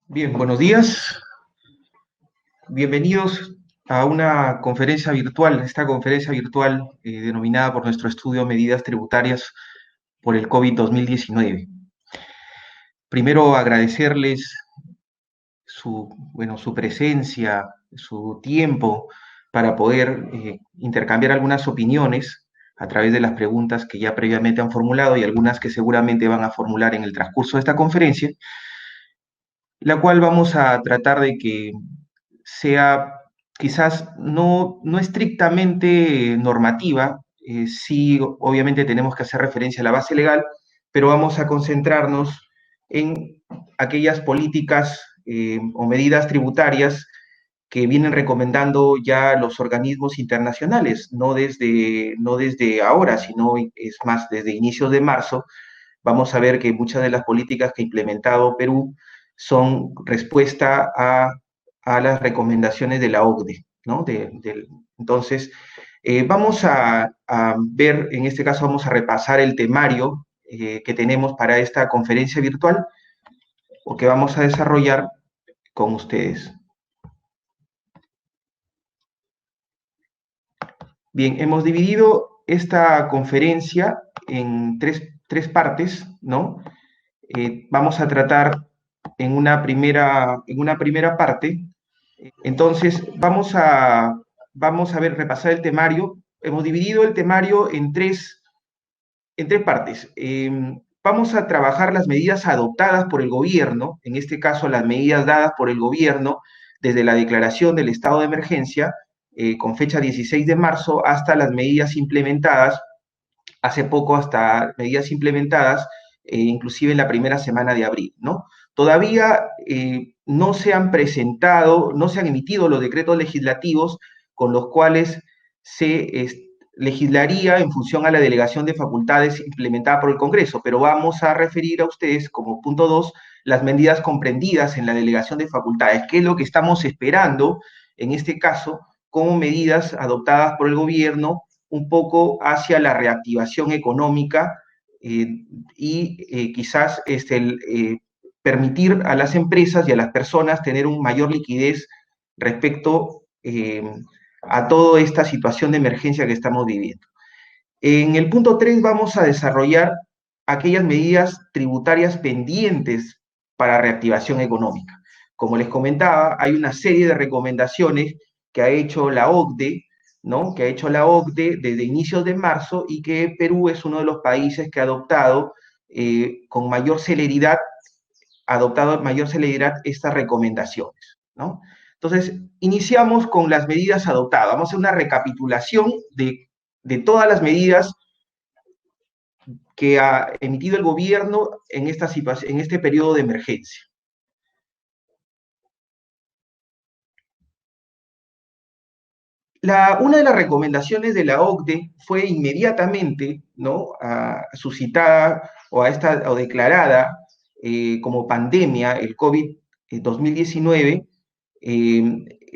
Bien, buenos días. Bienvenidos a una conferencia virtual, esta conferencia virtual denominada por nuestro estudio Medidas Tributarias por el COVID 2019. Primero agradecerles su presencia, su tiempo para poder intercambiar algunas opiniones a través de las preguntas que ya previamente han formulado y algunas que seguramente van a formular en el transcurso de esta conferencia, la cual vamos a tratar de que sea quizás no estrictamente normativa, sí obviamente tenemos que hacer referencia a la base legal, pero vamos a concentrarnos en aquellas políticas o medidas tributarias que vienen recomendando ya los organismos internacionales, no desde ahora, sino es más, desde inicios de marzo. Vamos a ver que muchas de las políticas que ha implementado Perú son respuesta a las recomendaciones de la OCDE, ¿no? Entonces, vamos a ver, en este caso vamos a repasar el temario que tenemos para esta conferencia virtual o que vamos a desarrollar con ustedes. Bien, hemos dividido esta conferencia en tres partes, ¿no? Vamos a tratar en una primera parte. Entonces, vamos a ver, repasar el temario. Hemos dividido el temario en tres partes. Vamos a trabajar las medidas adoptadas por el gobierno, en este caso las medidas dadas por el gobierno desde la declaración del estado de emergencia, con fecha 16 de marzo, hasta las medidas implementadas, hace poco hasta medidas implementadas, inclusive en la primera semana de abril, ¿no? Todavía no se han presentado, no se han emitido los decretos legislativos con los cuales se legislaría en función a la delegación de facultades implementada por el Congreso, pero vamos a referir a ustedes como punto 2 las medidas comprendidas en la delegación de facultades, que es lo que estamos esperando en este caso como medidas adoptadas por el gobierno un poco hacia la reactivación económica y quizás permitir a las empresas y a las personas tener una mayor liquidez respecto a toda esta situación de emergencia que estamos viviendo. En el punto 3 vamos a desarrollar aquellas medidas tributarias pendientes para reactivación económica. Como les comentaba, hay una serie de recomendaciones que ha hecho la OCDE, ¿no? Que ha hecho la OCDE desde inicios de marzo y que Perú es uno de los países que ha adoptado con mayor celeridad estas recomendaciones, ¿no? Entonces, iniciamos con las medidas adoptadas. Vamos a hacer una recapitulación de todas las medidas que ha emitido el gobierno en este periodo de emergencia. Una de las recomendaciones de la OCDE fue inmediatamente, ¿no? Suscitada o declarada como pandemia, el COVID-2019,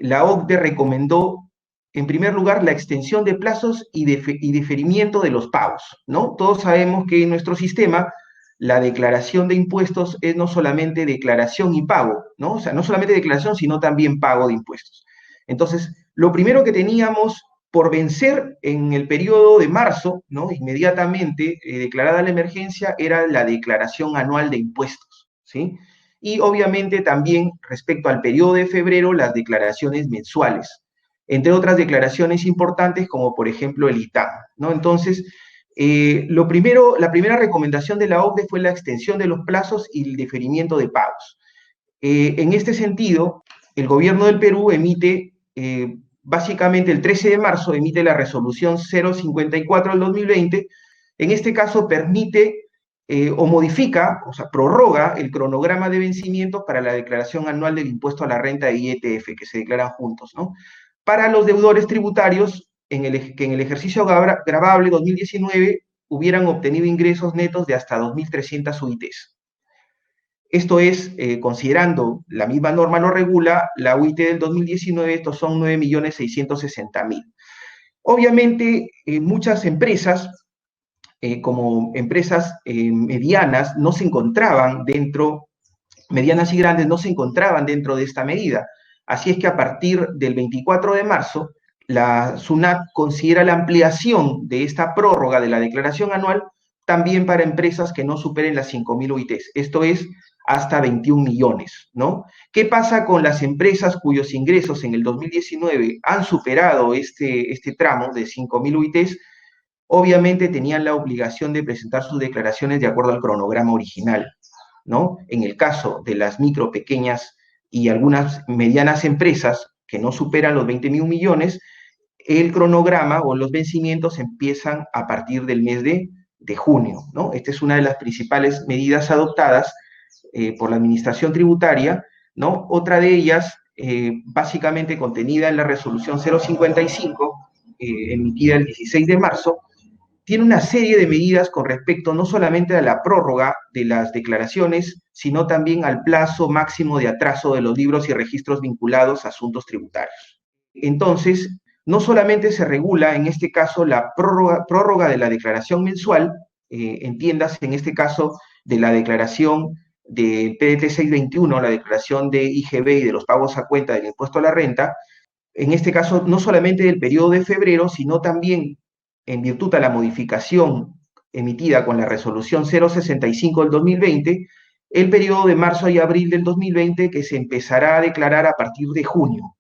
la OCDE recomendó, en primer lugar, la extensión de plazos y diferimiento de los pagos, ¿no? Todos sabemos que en nuestro sistema la declaración de impuestos es no solamente declaración y pago, ¿no? O sea, no solamente declaración, sino también pago de impuestos. Entonces, lo primero que teníamos por vencer en el periodo de marzo, ¿no? Inmediatamente declarada la emergencia, era la declaración anual de impuestos, ¿sí? Y obviamente también respecto al periodo de febrero, las declaraciones mensuales, entre otras declaraciones importantes como por ejemplo el ITAM, ¿no? Entonces, la primera recomendación de la OCDE fue la extensión de los plazos y el diferimiento de pagos. En este sentido, el gobierno del Perú emite, básicamente el 13 de marzo, emite la resolución 054 del 2020. En este caso permite o modifica, o sea, prorroga el cronograma de vencimientos para la declaración anual del impuesto a la renta de IETF, que se declaran juntos, ¿no? Para los deudores tributarios que en el ejercicio gravable 2019 hubieran obtenido ingresos netos de hasta 2.300 UITs. Esto es, considerando la misma norma lo regula, la UIT del 2019, estos son 9.660.000. Obviamente, muchas empresas, como empresas medianas, no se encontraban dentro medianas y grandes no se encontraban dentro de esta medida. Así es que a partir del 24 de marzo, la SUNAT considera la ampliación de esta prórroga de la declaración anual también para empresas que no superen las 5.000 UITs, esto es, hasta 21 millones, ¿no? ¿Qué pasa con las empresas cuyos ingresos en el 2019 han superado este tramo de 5.000 UITs? Obviamente tenían la obligación de presentar sus declaraciones de acuerdo al cronograma original, ¿no? En el caso de las micro, pequeñas y algunas medianas empresas que no superan los 20.000 millones, el cronograma o los vencimientos empiezan a partir del mes de junio, ¿no? Esta es una de las principales medidas adoptadas por la Administración Tributaria, ¿no? Otra de ellas, básicamente contenida en la resolución 055, emitida el 16 de marzo, tiene una serie de medidas con respecto no solamente a la prórroga de las declaraciones, sino también al plazo máximo de atraso de los libros y registros vinculados a asuntos tributarios. Entonces, no solamente se regula en este caso la prórroga de la declaración mensual, entiéndase en este caso de la declaración del PDT 621, la declaración de IGB y de los pagos a cuenta del impuesto a la renta, en este caso no solamente del periodo de febrero, sino también en virtud a la modificación emitida con la resolución 065 del 2020, el periodo de marzo y abril del 2020 que se empezará a declarar a partir de junio.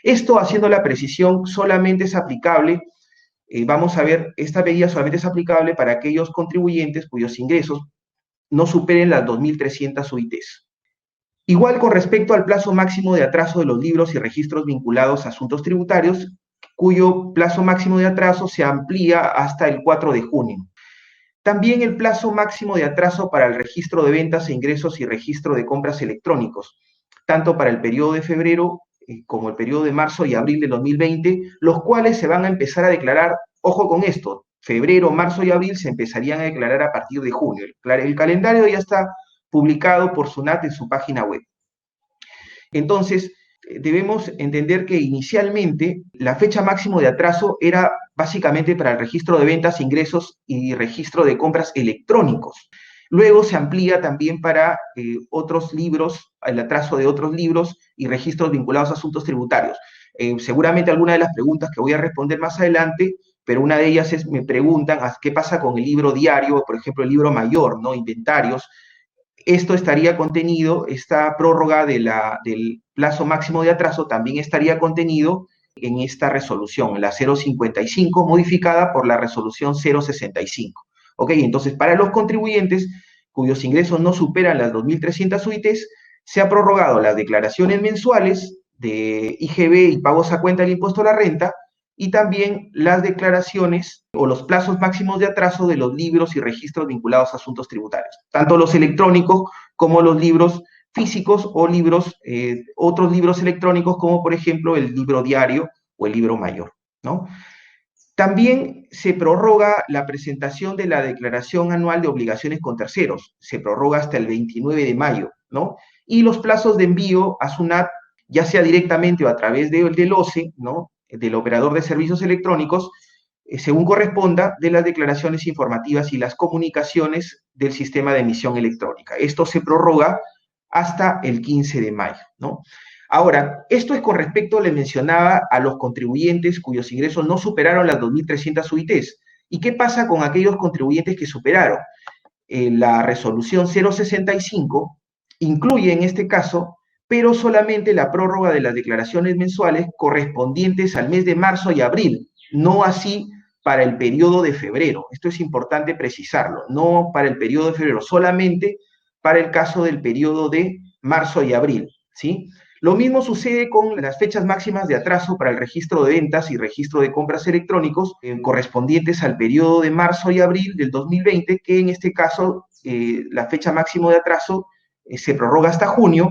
Esto, haciendo la precisión, solamente es aplicable, vamos a ver, esta medida solamente es aplicable para aquellos contribuyentes cuyos ingresos no superen las 2.300 UITs. Igual con respecto al plazo máximo de atraso de los libros y registros vinculados a asuntos tributarios, cuyo plazo máximo de atraso se amplía hasta el 4 de junio. También el plazo máximo de atraso para el registro de ventas e ingresos y registro de compras electrónicos, tanto para el periodo de febrero como el periodo de marzo y abril de 2020, los cuales se van a empezar a declarar, ojo con esto, febrero, marzo y abril se empezarían a declarar a partir de junio. El calendario ya está publicado por SUNAT en su página web. Entonces, debemos entender que inicialmente la fecha máximo de atraso era básicamente para el registro de ventas, ingresos y registro de compras electrónicos. Luego se amplía también para otros libros, el atraso de otros libros y registros vinculados a asuntos tributarios. Seguramente alguna de las preguntas que voy a responder más adelante, pero una de ellas es, me preguntan, ¿qué pasa con el libro diario, por ejemplo, el libro mayor, ¿no? Inventarios. Esto estaría contenido, esta prórroga del plazo máximo de atraso también estaría contenido en esta resolución, la 055, modificada por la resolución 065. ¿Ok? Entonces, para los contribuyentes cuyos ingresos no superan las 2.300 UITs, se ha prorrogado las declaraciones mensuales de IGB y pagos a cuenta del impuesto a la renta, y también las declaraciones o los plazos máximos de atraso de los libros y registros vinculados a asuntos tributarios, tanto los electrónicos como los libros físicos o libros, otros libros electrónicos como por ejemplo el libro diario o el libro mayor, ¿no? También se prorroga la presentación de la declaración anual de obligaciones con terceros, se prorroga hasta el 29 de mayo, ¿no? Y los plazos de envío a SUNAT, ya sea directamente o a través del OCE, ¿no? Del operador de servicios electrónicos, según corresponda, de las declaraciones informativas y las comunicaciones del sistema de emisión electrónica. Esto se prorroga hasta el 15 de mayo, ¿no? Ahora, esto es con respecto, les mencionaba, a los contribuyentes cuyos ingresos no superaron las 2.300 UITs. ¿Y qué pasa con aquellos contribuyentes que superaron? La resolución 065 incluye en este caso, pero solamente la prórroga de las declaraciones mensuales correspondientes al mes de marzo y abril, no así para el periodo de febrero. Esto es importante precisarlo, no para el periodo de febrero, solamente para el caso del periodo de marzo y abril, ¿sí? Lo mismo sucede con las fechas máximas de atraso para el registro de ventas y registro de compras electrónicos correspondientes al periodo de marzo y abril del 2020, que en este caso la fecha máxima de atraso se prorroga hasta junio,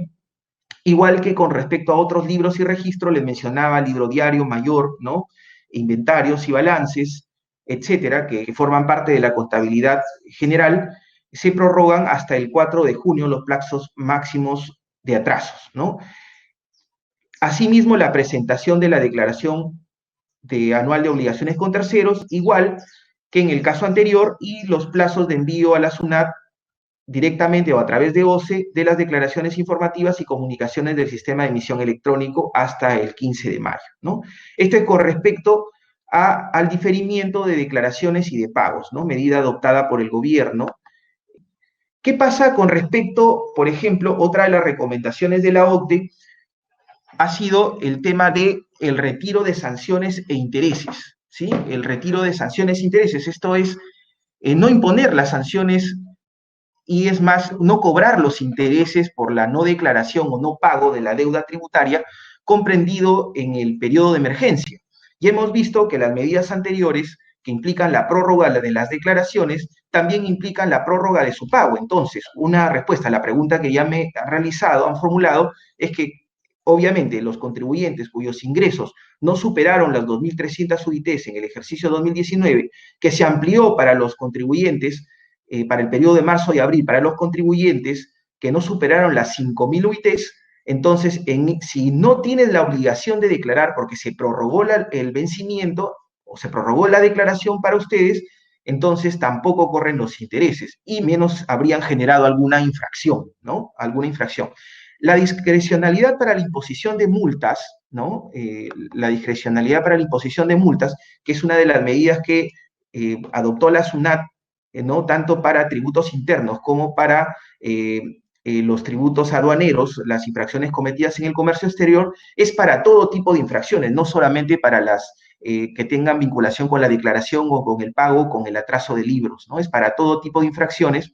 igual que con respecto a otros libros y registros, les mencionaba libro diario, mayor, ¿no? Inventarios y balances, etcétera, que forman parte de la contabilidad general, se prorrogan hasta el 4 de junio los plazos máximos de atrasos, ¿no? Asimismo, la presentación de la declaración anual de obligaciones con terceros, igual que en el caso anterior, y los plazos de envío a la SUNAT directamente o a través de OCE de las declaraciones informativas y comunicaciones del sistema de emisión electrónico hasta el 15 de mayo, ¿no? Esto es con respecto al diferimiento de declaraciones y de pagos, ¿no? Medida adoptada por el gobierno. ¿Qué pasa con respecto, por ejemplo, otra de las recomendaciones de la OCDE ha sido el tema de el retiro de sanciones e intereses, ¿sí? El retiro de sanciones e intereses, esto es no imponer las sanciones y es más, no cobrar los intereses por la no declaración o no pago de la deuda tributaria comprendido en el periodo de emergencia. Y hemos visto que las medidas anteriores, que implican la prórroga de las declaraciones, también implican la prórroga de su pago. Entonces, una respuesta a la pregunta que ya me han realizado, han formulado, es que obviamente los contribuyentes cuyos ingresos no superaron las 2.300 UITs en el ejercicio 2019, que se amplió para los contribuyentes para el periodo de marzo y abril para los contribuyentes que no superaron las 5.000 UITs, entonces si no tienes la obligación de declarar porque se prorrogó el vencimiento o se prorrogó la declaración para ustedes, entonces tampoco corren los intereses y menos habrían generado alguna infracción, ¿no? Alguna infracción. La discrecionalidad para la imposición de multas, ¿no? La discrecionalidad para la imposición de multas, que es una de las medidas que adoptó la SUNAT, ¿no? Tanto para tributos internos como para los tributos aduaneros, las infracciones cometidas en el comercio exterior, es para todo tipo de infracciones, no solamente para las que tengan vinculación con la declaración o con el pago, con el atraso de libros, ¿no? Es para todo tipo de infracciones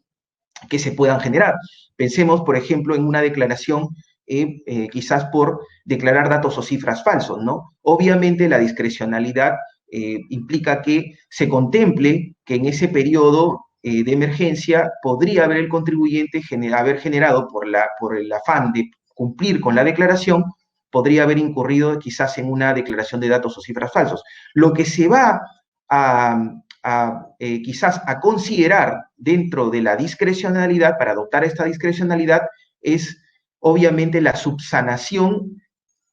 que se puedan generar. Pensemos, por ejemplo, en una declaración quizás por declarar datos o cifras falsos, ¿no? Obviamente la discrecionalidad implica que se contemple que en ese periodo de emergencia podría haber el contribuyente haber generado por el afán de cumplir con la declaración, podría haber incurrido quizás en una declaración de datos o cifras falsos. Lo que se va quizás a considerar dentro de la discrecionalidad, para adoptar esta discrecionalidad, es obviamente la subsanación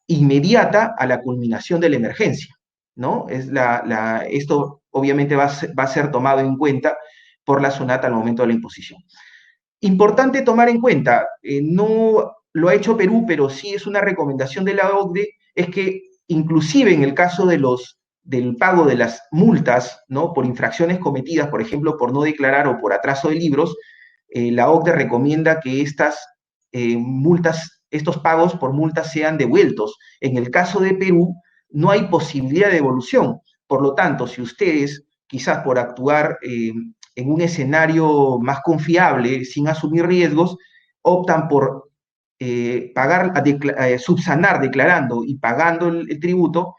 inmediata a la culminación de la emergencia, ¿no? Esto obviamente va a ser tomado en cuenta por la SUNAT al momento de la imposición. Importante tomar en cuenta, no lo ha hecho Perú, pero sí es una recomendación de la OCDE, es que inclusive en el caso del pago de las multas, ¿no? Por infracciones cometidas, por ejemplo, por no declarar o por atraso de libros, la OCDE recomienda que estas multas, estos pagos por multas sean devueltos. En el caso de Perú, no hay posibilidad de devolución. Por lo tanto, si ustedes, quizás por actuar en un escenario más confiable, sin asumir riesgos, optan por subsanar declarando y pagando el tributo,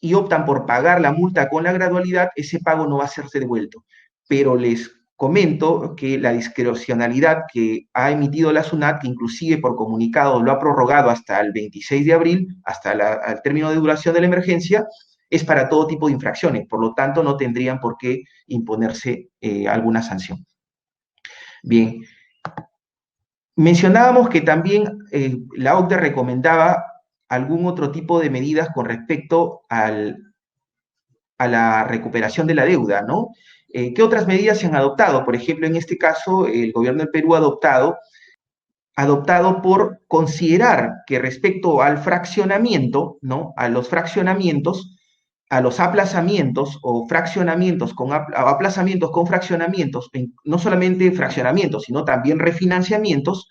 y optan por pagar la multa con la gradualidad, ese pago no va a serse devuelto. Pero les comento que la discrecionalidad que ha emitido la SUNAT, que inclusive por comunicado lo ha prorrogado hasta el 26 de abril, hasta el término de duración de la emergencia, es para todo tipo de infracciones. Por lo tanto, no tendrían por qué imponerse alguna sanción. Bien. Mencionábamos que también la OCDE recomendaba algún otro tipo de medidas con respecto a la recuperación de la deuda, ¿no? ¿Qué otras medidas se han adoptado? Por ejemplo, en este caso, el gobierno del Perú ha adoptado por considerar que respecto al fraccionamiento, ¿no? A los fraccionamientos, a los aplazamientos o fraccionamientos con aplazamientos con fraccionamientos, no solamente fraccionamientos, sino también refinanciamientos,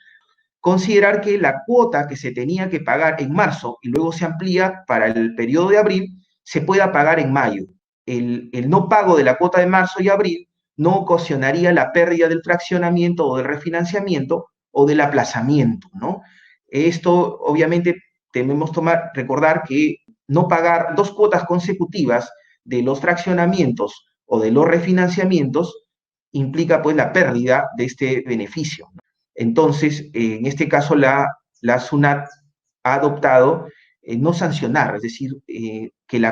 considerar que la cuota que se tenía que pagar en marzo y luego se amplía para el periodo de abril, se pueda pagar en mayo. El no pago de la cuota de marzo y abril no ocasionaría la pérdida del fraccionamiento o del refinanciamiento o del aplazamiento, ¿no? Esto, obviamente, debemos recordar que no pagar dos cuotas consecutivas de los fraccionamientos o de los refinanciamientos implica, pues, la pérdida de este beneficio, ¿no? Entonces, en este caso, la SUNAT ha adoptado no sancionar, es decir, que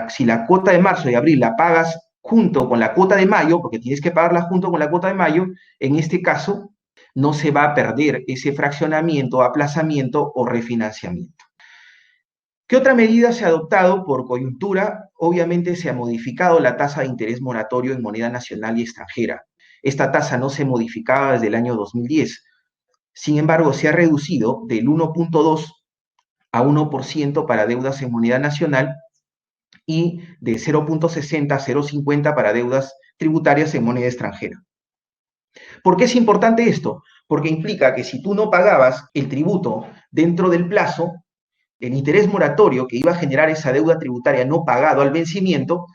si la cuota de marzo y abril la pagas junto con la cuota de mayo, porque tienes que pagarla junto con la cuota de mayo, en este caso no se va a perder ese fraccionamiento, aplazamiento o refinanciamiento. ¿Qué otra medida se ha adoptado por coyuntura? Obviamente se ha modificado la tasa de interés moratorio en moneda nacional y extranjera. esta tasa no se modificaba desde el año 2010. Sin embargo, se ha reducido del 1.2 a 1% para deudas en moneda nacional y de 0.60 a 0.50 para deudas tributarias en moneda extranjera. ¿Por qué es importante esto? Porque implica que si tú no pagabas el tributo dentro del plazo, el interés moratorio que iba a generar esa deuda tributaria no pagado al vencimiento,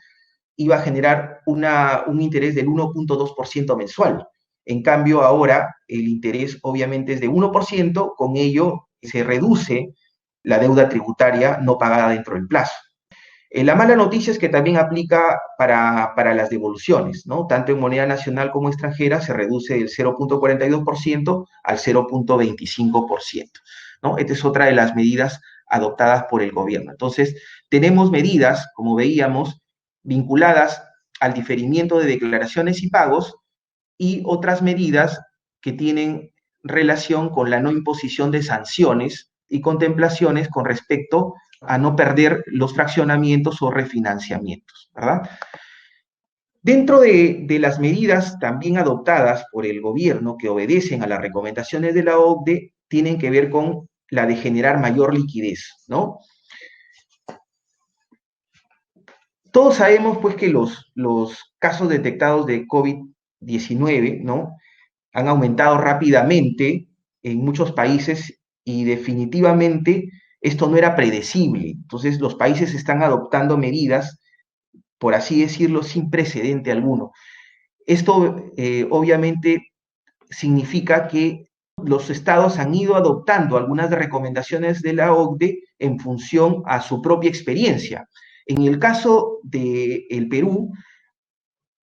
iba a generar un interés del 1.2% mensual. En cambio, ahora el interés obviamente es de 1%, con ello se reduce la deuda tributaria no pagada dentro del plazo. La mala noticia es que también aplica para las devoluciones, ¿no? Tanto en moneda nacional como extranjera se reduce del 0.42% al 0.25%, ¿no? Esta es otra de las medidas adoptadas por el gobierno. Entonces, tenemos medidas, como veíamos, vinculadas al diferimiento de declaraciones y pagos y otras medidas que tienen relación con la no imposición de sanciones y contemplaciones con respecto a no perder los fraccionamientos o refinanciamientos, ¿verdad? Dentro de las medidas también adoptadas por el gobierno que obedecen a las recomendaciones de la OCDE, tienen que ver con la de generar mayor liquidez, ¿no? Todos sabemos, pues, que los casos detectados de COVID-19, ¿no?, han aumentado rápidamente en muchos países y definitivamente esto no era predecible. Entonces, los países están adoptando medidas, por así decirlo, sin precedente alguno. Esto obviamente significa que los estados han ido adoptando algunas recomendaciones de la OCDE en función a su propia experiencia. En el caso del Perú,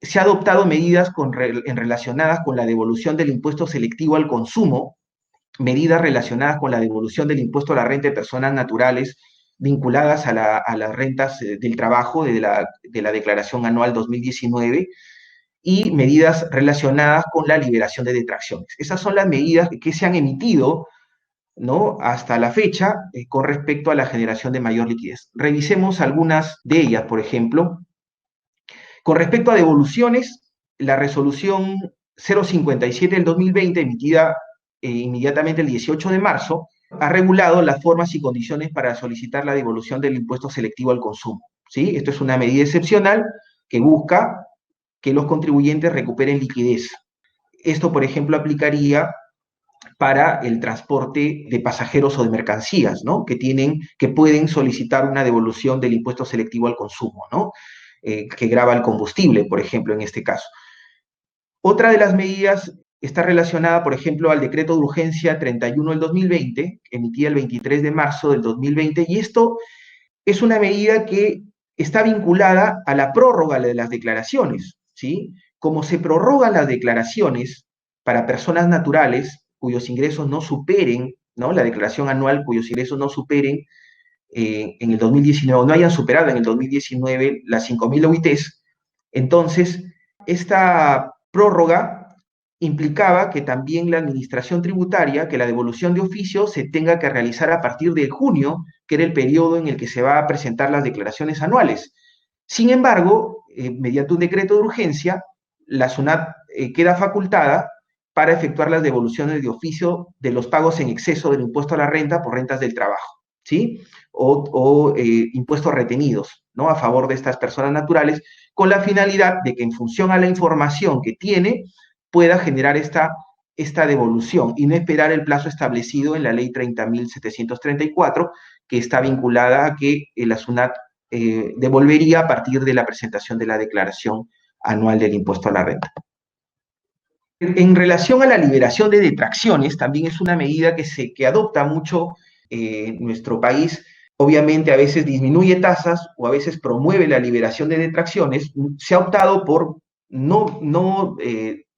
se han adoptado medidas relacionadas con la devolución del impuesto selectivo al consumo, medidas relacionadas con la devolución del impuesto a la renta de personas naturales vinculadas a las rentas del trabajo de la declaración anual 2019 y medidas relacionadas con la liberación de detracciones. Esas son las medidas que se han emitido, ¿no?, hasta la fecha con respecto a la generación de mayor liquidez. Revisemos algunas de ellas, por ejemplo. Con respecto a devoluciones, la resolución 057 del 2020, emitida inmediatamente el 18 de marzo, ha regulado las formas y condiciones para solicitar la devolución del impuesto selectivo al consumo, ¿sí? Esto es una medida excepcional que busca que los contribuyentes recuperen liquidez. Esto, por ejemplo, aplicaría para el transporte de pasajeros o de mercancías, ¿no?, que pueden solicitar una devolución del impuesto selectivo al consumo, ¿no?, que grava el combustible, por ejemplo, en este caso. Otra de las medidas está relacionada, por ejemplo, al decreto de urgencia 31 del 2020, emitida el 23 de marzo del 2020, y esto es una medida que está vinculada a la prórroga de las declaraciones, ¿sí? Como se prorrogan las declaraciones para personas naturales cuyos ingresos no superen, ¿no?, la declaración anual cuyos ingresos no superen en el 2019, o no hayan superado en el 2019 las 5.000 OITs, entonces esta prórroga implicaba que también la administración tributaria, que la devolución de oficio se tenga que realizar a partir de junio, que era el periodo en el que se va a presentar las declaraciones anuales. Sin embargo, mediante un decreto de urgencia, la SUNAT queda facultada para efectuar las devoluciones de oficio de los pagos en exceso del impuesto a la renta por rentas del trabajo, ¿sí? O impuestos retenidos, ¿no?, a favor de estas personas naturales, con la finalidad de que en función a la información que tiene, pueda generar esta devolución y no esperar el plazo establecido en la ley 30.734, que está vinculada a que la SUNAT devolvería a partir de la presentación de la declaración anual del impuesto a la renta. En relación a la liberación de detracciones, también es una medida que adopta mucho nuestro país. Obviamente a veces disminuye tasas o a veces promueve la liberación de detracciones. Se ha optado por no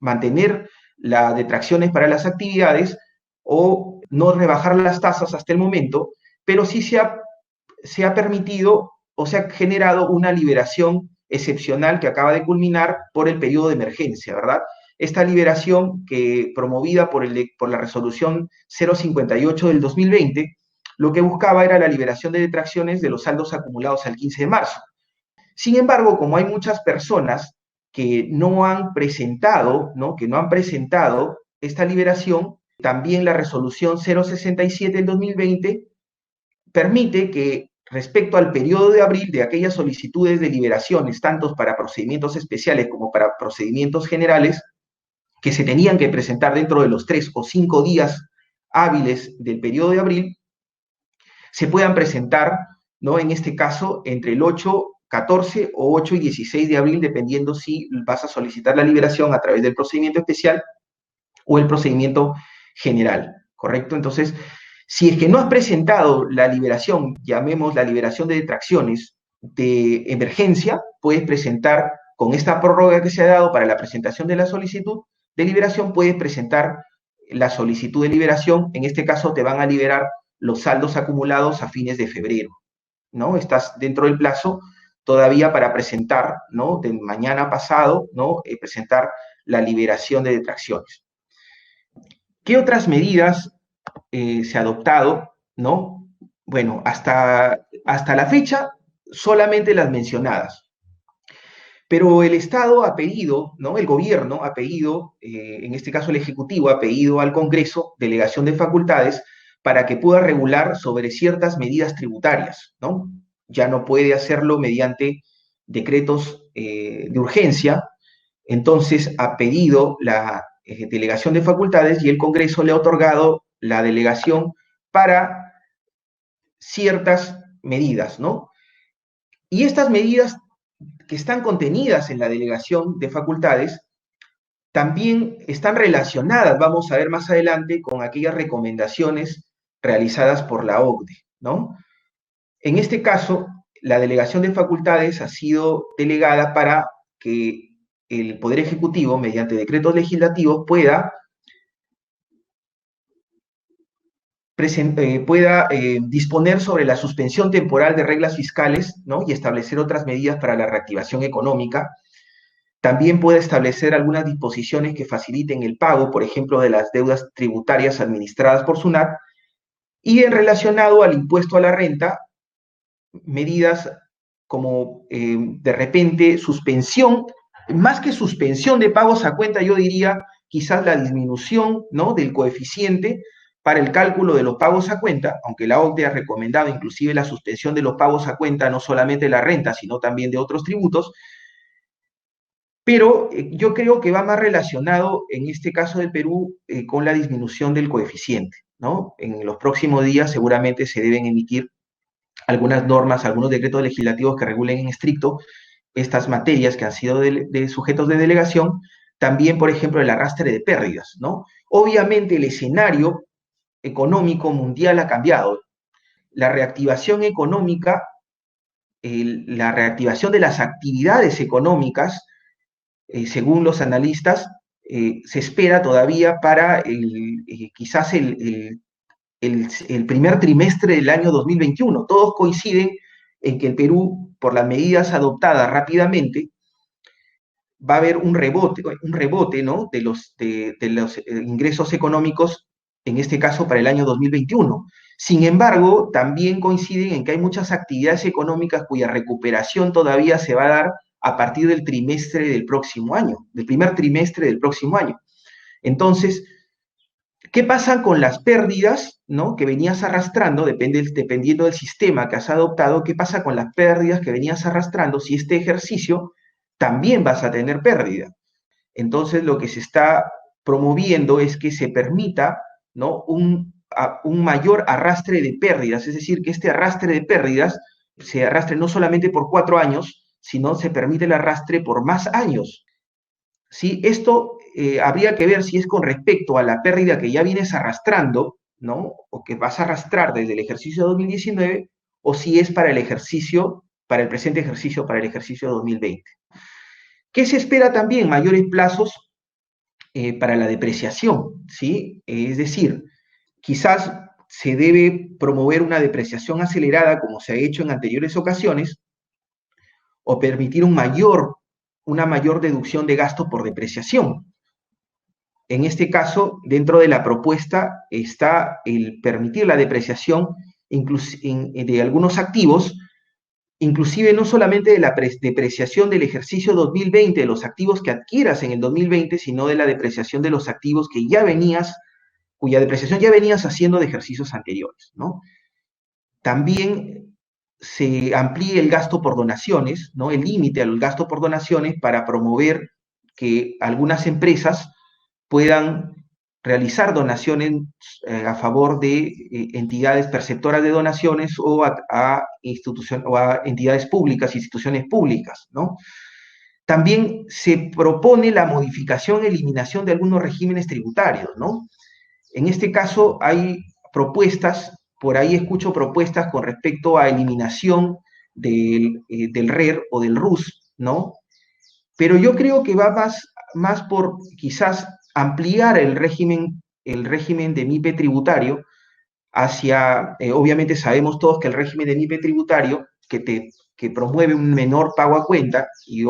mantener las detracciones para las actividades o no rebajar las tasas hasta el momento, pero sí se ha permitido o se ha generado una liberación excepcional que acaba de culminar por el periodo de emergencia, ¿verdad? Esta liberación, que promovida por la resolución 058 del 2020, lo que buscaba era la liberación de detracciones de los saldos acumulados al 15 de marzo. Sin embargo, como hay muchas personas que no han presentado, ¿no? Que no han presentado esta liberación. También la resolución 067 del 2020 permite que respecto al periodo de abril de aquellas solicitudes de liberaciones, tanto para procedimientos especiales como para procedimientos generales, que se tenían que presentar dentro de los 3 o 5 días hábiles del periodo de abril, se puedan presentar, ¿no? En este caso, entre el 8, 14 o 8 y 16 de abril, dependiendo si vas a solicitar la liberación a través del procedimiento especial o el procedimiento general, ¿correcto? Entonces, si es que no has presentado la liberación, llamemos la liberación de detracciones de emergencia, puedes presentar con esta prórroga que se ha dado para la presentación de la solicitud de liberación, puedes presentar la solicitud de liberación. En este caso te van a liberar los saldos acumulados a fines de febrero, ¿no? Estás dentro del plazo todavía para presentar, ¿no? De mañana pasado, ¿no? Presentar la liberación de detracciones. ¿Qué otras medidas se ha adoptado, ¿no? Bueno, hasta la fecha, solamente las mencionadas. Pero el Estado ha pedido, ¿no? El gobierno ha pedido, en este caso el Ejecutivo, ha pedido al Congreso delegación de facultades para que pueda regular sobre ciertas medidas tributarias, ¿no? Ya no puede hacerlo mediante decretos de urgencia, entonces ha pedido la delegación de facultades y el Congreso le ha otorgado la delegación para ciertas medidas, ¿no? Y estas medidas que están contenidas en la delegación de facultades también están relacionadas, vamos a ver más adelante, con aquellas recomendaciones realizadas por la OCDE, ¿no? En este caso, la delegación de facultades ha sido delegada para que el Poder Ejecutivo, mediante decretos legislativos, pueda disponer sobre la suspensión temporal de reglas fiscales, ¿no? Y establecer otras medidas para la reactivación económica. También puede establecer algunas disposiciones que faciliten el pago, por ejemplo, de las deudas tributarias administradas por SUNAT, y en relacionado al impuesto a la renta, medidas como de repente suspensión, más que suspensión de pagos a cuenta, yo diría quizás la disminución, ¿no? Del coeficiente para el cálculo de los pagos a cuenta, aunque la OCDE ha recomendado inclusive la suspensión de los pagos a cuenta, no solamente de la renta, sino también de otros tributos, pero yo creo que va más relacionado, en este caso del Perú, con la disminución del coeficiente, ¿no? En los próximos días seguramente se deben emitir algunas normas, algunos decretos legislativos que regulen en estricto estas materias que han sido de sujetos de delegación, también, por ejemplo, el arrastre de pérdidas, ¿no? Obviamente el escenario económico mundial ha cambiado. La reactivación económica, la reactivación de las actividades económicas, según los analistas, se espera todavía para quizás el primer trimestre del año 2021. Todos coinciden en que el Perú, por las medidas adoptadas rápidamente, va a haber un rebote, ¿no? de los ingresos económicos, en este caso para el año 2021. Sin embargo, también coinciden en que hay muchas actividades económicas cuya recuperación todavía se va a dar a partir del trimestre del próximo año, del primer trimestre del próximo año. Entonces, ¿qué pasa con las pérdidas, ¿no? Que venías arrastrando, dependiendo del sistema que has adoptado? ¿Qué pasa con las pérdidas que venías arrastrando si este ejercicio también vas a tener pérdida? Entonces, lo que se está promoviendo es que se permita, ¿no? un mayor arrastre de pérdidas, es decir, que este arrastre de pérdidas se arrastre no solamente por 4 años, sino se permite el arrastre por más años. ¿Sí? Esto habría que ver si es con respecto a la pérdida que ya vienes arrastrando, ¿no? O que vas a arrastrar desde el ejercicio 2019, o si es para el ejercicio, para el presente ejercicio, para el ejercicio 2020. ¿Qué se espera también? Mayores plazos para la depreciación, ¿sí? Es decir, quizás se debe promover una depreciación acelerada, como se ha hecho en anteriores ocasiones, o permitir una mayor deducción de gasto por depreciación. En este caso, dentro de la propuesta está el permitir la depreciación de algunos activos inclusive no solamente de la depreciación del ejercicio 2020, de los activos que adquieras en el 2020, sino de la depreciación de los activos que ya venías, cuya depreciación ya venías haciendo de ejercicios anteriores, ¿no? También se amplíe el gasto por donaciones, ¿no? El límite al gasto por donaciones para promover que algunas empresas puedan realizar donaciones a favor de entidades perceptoras de donaciones o o a entidades públicas, instituciones públicas, ¿no? También se propone la modificación, eliminación de algunos regímenes tributarios, ¿no? En este caso hay propuestas, por ahí escucho propuestas con respecto a eliminación del RER o del RUS, ¿no? Pero yo creo que va más por quizás ampliar el régimen de MIPE tributario hacia, obviamente sabemos todos que el régimen de MIPE tributario que promueve un menor pago a cuenta y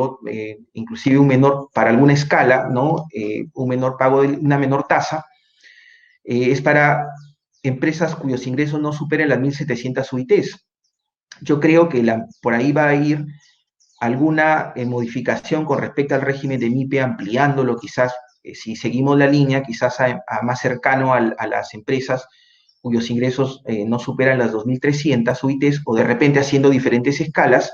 inclusive un menor, para alguna escala, ¿no? Un menor pago de una menor tasa, es para empresas cuyos ingresos no superen las 1.700 UITs. Yo creo que por ahí va a ir alguna modificación con respecto al régimen de MIPE, ampliándolo quizás, si seguimos la línea, quizás a más cercano a las empresas cuyos ingresos no superan las 2.300 UITs, o de repente haciendo diferentes escalas,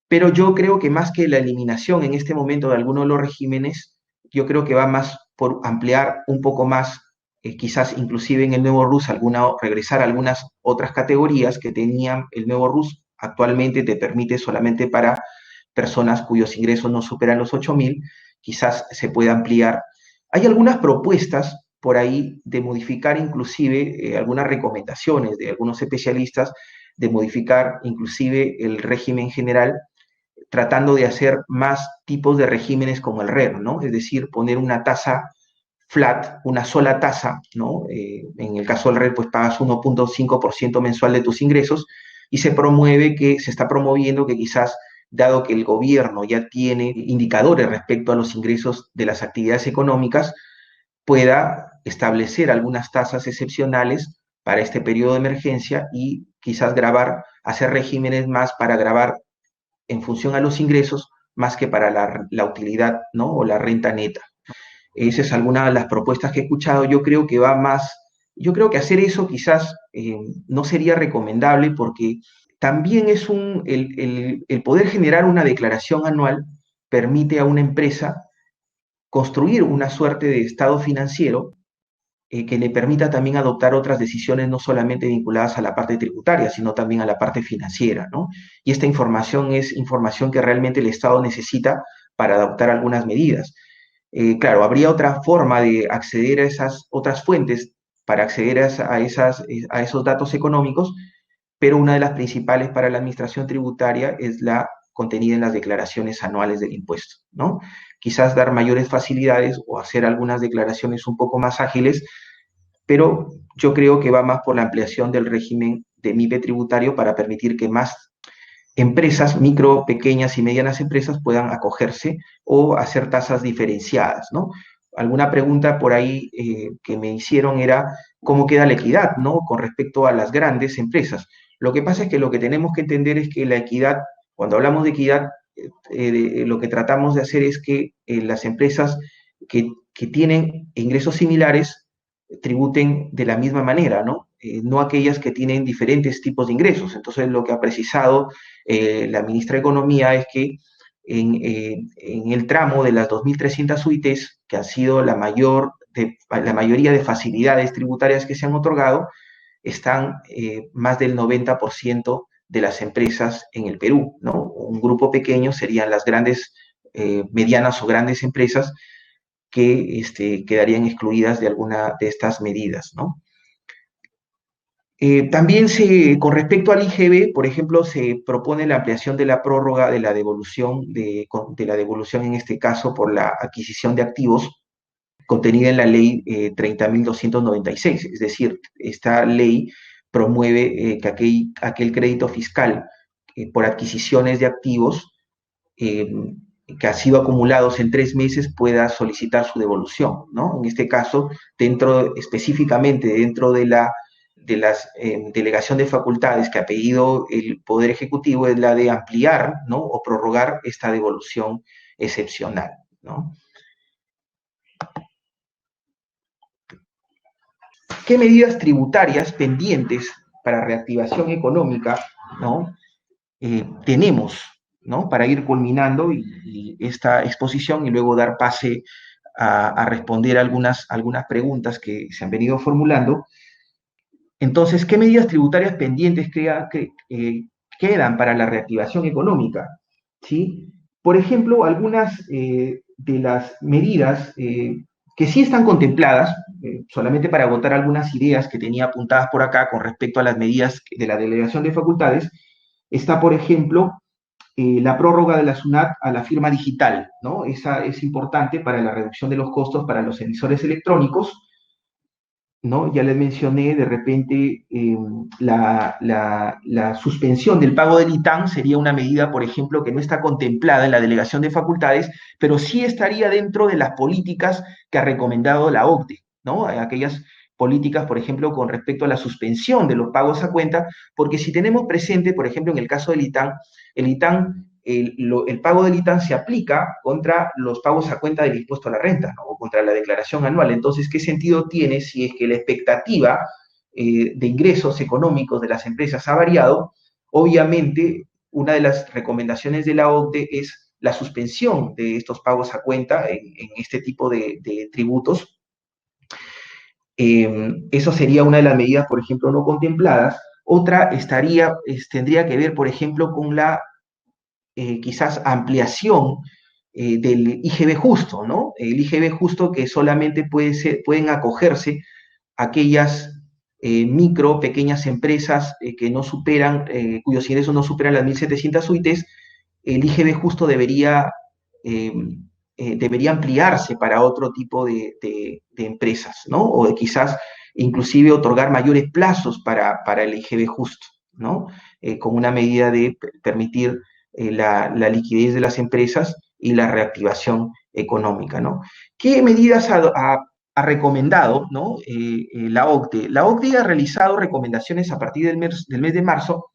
pero yo creo que más que la eliminación en este momento de algunos de los regímenes, yo creo que va más por ampliar un poco más, quizás inclusive en el nuevo RUS, regresar a algunas otras categorías que tenían el nuevo RUS. Actualmente te permite solamente para personas cuyos ingresos no superan los 8.000, quizás se pueda ampliar. Hay algunas propuestas por ahí de modificar inclusive algunas recomendaciones de algunos especialistas de modificar inclusive el régimen general, tratando de hacer más tipos de regímenes como el RER, ¿no? Es decir, poner una tasa flat, una sola tasa, ¿no? En el caso del RER, pues pagas 1.5% mensual de tus ingresos y se está promoviendo que quizás, dado que el gobierno ya tiene indicadores respecto a los ingresos de las actividades económicas, pueda establecer algunas tasas excepcionales para este periodo de emergencia y quizás hacer regímenes más para grabar en función a los ingresos más que para la utilidad, ¿no? O la renta neta. Esa es alguna de las propuestas que he escuchado. Yo creo que hacer eso quizás no sería recomendable porque también el poder generar una declaración anual permite a una empresa construir una suerte de estado financiero que le permita también adoptar otras decisiones no solamente vinculadas a la parte tributaria, sino también a la parte financiera, ¿no? Y esta información es información que realmente el Estado necesita para adoptar algunas medidas. Claro, habría otra forma de acceder a esas otras fuentes para acceder a esos datos económicos, pero una de las principales para la administración tributaria es la contenida en las declaraciones anuales del impuesto, ¿no? Quizás dar mayores facilidades o hacer algunas declaraciones un poco más ágiles, pero yo creo que va más por la ampliación del régimen de MIPE tributario para permitir que más empresas, micro, pequeñas y medianas empresas puedan acogerse o hacer tasas diferenciadas, ¿no? Alguna pregunta por ahí que me hicieron era cómo queda la equidad, ¿no? Con respecto a las grandes empresas. Lo que pasa es que lo que tenemos que entender es que la equidad, cuando hablamos de equidad, lo que tratamos de hacer es que las empresas que tienen ingresos similares tributen de la misma manera, ¿no? No aquellas que tienen diferentes tipos de ingresos. Entonces, lo que ha precisado la ministra de Economía es que en el tramo de las 2.300 UITs, que ha sido la mayoría de facilidades tributarias que se han otorgado, están más del 90% de las empresas en el Perú, ¿no? Un grupo pequeño serían las grandes, medianas o grandes empresas que quedarían excluidas de alguna de estas medidas, ¿no? También con respecto al IGB, por ejemplo, se propone la ampliación de la prórroga de la devolución, de la devolución en este caso por la adquisición de activos contenida en la ley 30.296. Es decir, esta ley promueve que aquel crédito fiscal por adquisiciones de activos eh, que ha sido acumulados en 3 meses pueda solicitar su devolución, ¿no? En este caso, específicamente dentro de de la delegación de facultades que ha pedido el Poder Ejecutivo es la de ampliar, ¿no?, o prorrogar esta devolución excepcional, ¿no? ¿Qué medidas tributarias pendientes para reactivación económica, ¿no?, tenemos, ¿no?, para ir culminando esta exposición y luego dar pase a responder algunas preguntas que se han venido formulando? Entonces, ¿qué medidas tributarias pendientes quedan para la reactivación económica? ¿Sí? Por ejemplo, algunas de las medidas que sí están contempladas, solamente para agotar algunas ideas que tenía apuntadas por acá con respecto a las medidas de la delegación de facultades, está, por ejemplo, la prórroga de la SUNAT a la firma digital, ¿no? Esa es importante para la reducción de los costos para los emisores electrónicos, ¿no? Ya les mencioné, de repente, la suspensión del pago del ITAN sería una medida, por ejemplo, que no está contemplada en la delegación de facultades, pero sí estaría dentro de las políticas que ha recomendado la OCDE, ¿no? Aquellas políticas, por ejemplo, con respecto a la suspensión de los pagos a cuenta, porque si tenemos presente, por ejemplo, en el caso del ITAN, el pago del ITAN se aplica contra los pagos a cuenta del impuesto a la renta, ¿no?, o contra la declaración anual. Entonces, ¿qué sentido tiene si es que la expectativa de ingresos económicos de las empresas ha variado? Obviamente, una de las recomendaciones de la OCDE es la suspensión de estos pagos a cuenta en este tipo de tributos. Eso sería una de las medidas, por ejemplo, no contempladas. Otra tendría que ver, por ejemplo, con la quizás ampliación del IGB justo, ¿no? El IGB justo que solamente pueden acogerse aquellas pequeñas empresas que no superan, cuyos ingresos no superan las 1.700 UITs. El IGB justo eh, debería ampliarse para otro tipo de empresas, ¿no? O quizás inclusive otorgar mayores plazos para el IGB justo, ¿no? Con una medida de permitir la liquidez de las empresas y la reactivación económica, ¿no? ¿Qué medidas ha recomendado, ¿no?, la OCDE? La OCDE ha realizado recomendaciones a partir del mes de marzo,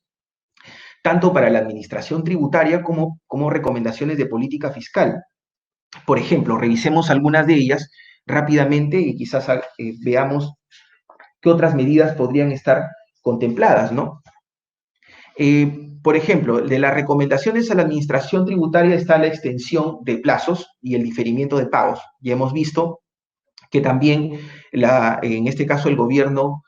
tanto para la administración tributaria como recomendaciones de política fiscal. Por ejemplo, revisemos algunas de ellas rápidamente y quizás veamos qué otras medidas podrían estar contempladas, ¿no? Por ejemplo, de las recomendaciones a la administración tributaria está la extensión de plazos y el diferimiento de pagos. Ya hemos visto que también, en este caso, el gobierno,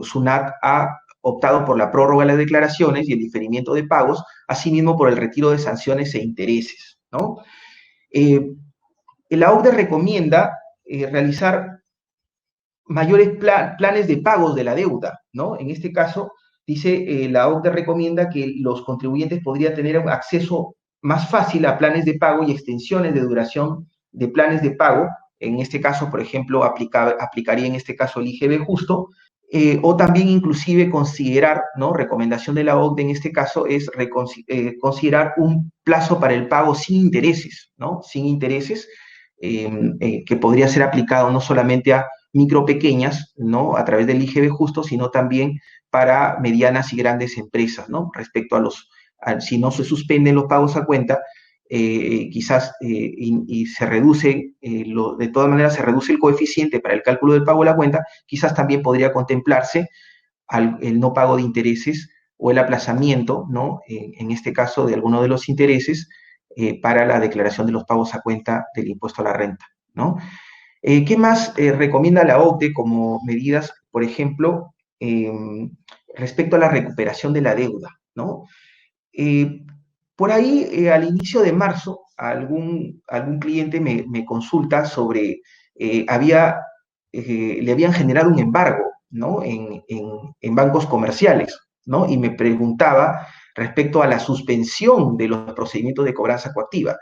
SUNAT, ha optado por la prórroga de las declaraciones y el diferimiento de pagos, asimismo por el retiro de sanciones e intereses, ¿no? La OCDE recomienda realizar mayores planes de pagos de la deuda, ¿no? En este caso, dice, la OCDE recomienda que los contribuyentes podrían tener acceso más fácil a planes de pago y extensiones de duración de planes de pago. En este caso, por ejemplo, aplicaría en este caso el IGB justo, o también inclusive considerar, ¿no?, recomendación de la OCDE en este caso es considerar un plazo para el pago sin intereses, ¿no? Sin intereses, que podría ser aplicado no solamente a micro pequeñas, ¿no?, a través del IGB justo, sino también para medianas y grandes empresas, ¿no? Respecto si no se suspenden los pagos a cuenta, quizás y se reduce, de todas maneras se reduce el coeficiente para el cálculo del pago de la cuenta, quizás también podría contemplarse el no pago de intereses o el aplazamiento, ¿no?, en este caso de alguno de los intereses, para la declaración de los pagos a cuenta del impuesto a la renta, ¿no? ¿Qué más recomienda la OCDE como medidas, por ejemplo, respecto a la recuperación de la deuda, ¿no? Por ahí, al inicio de marzo, algún cliente me consulta sobre, le habían generado un embargo, ¿no?, en bancos comerciales, ¿no? Y me preguntaba respecto a la suspensión de los procedimientos de cobranza coactiva.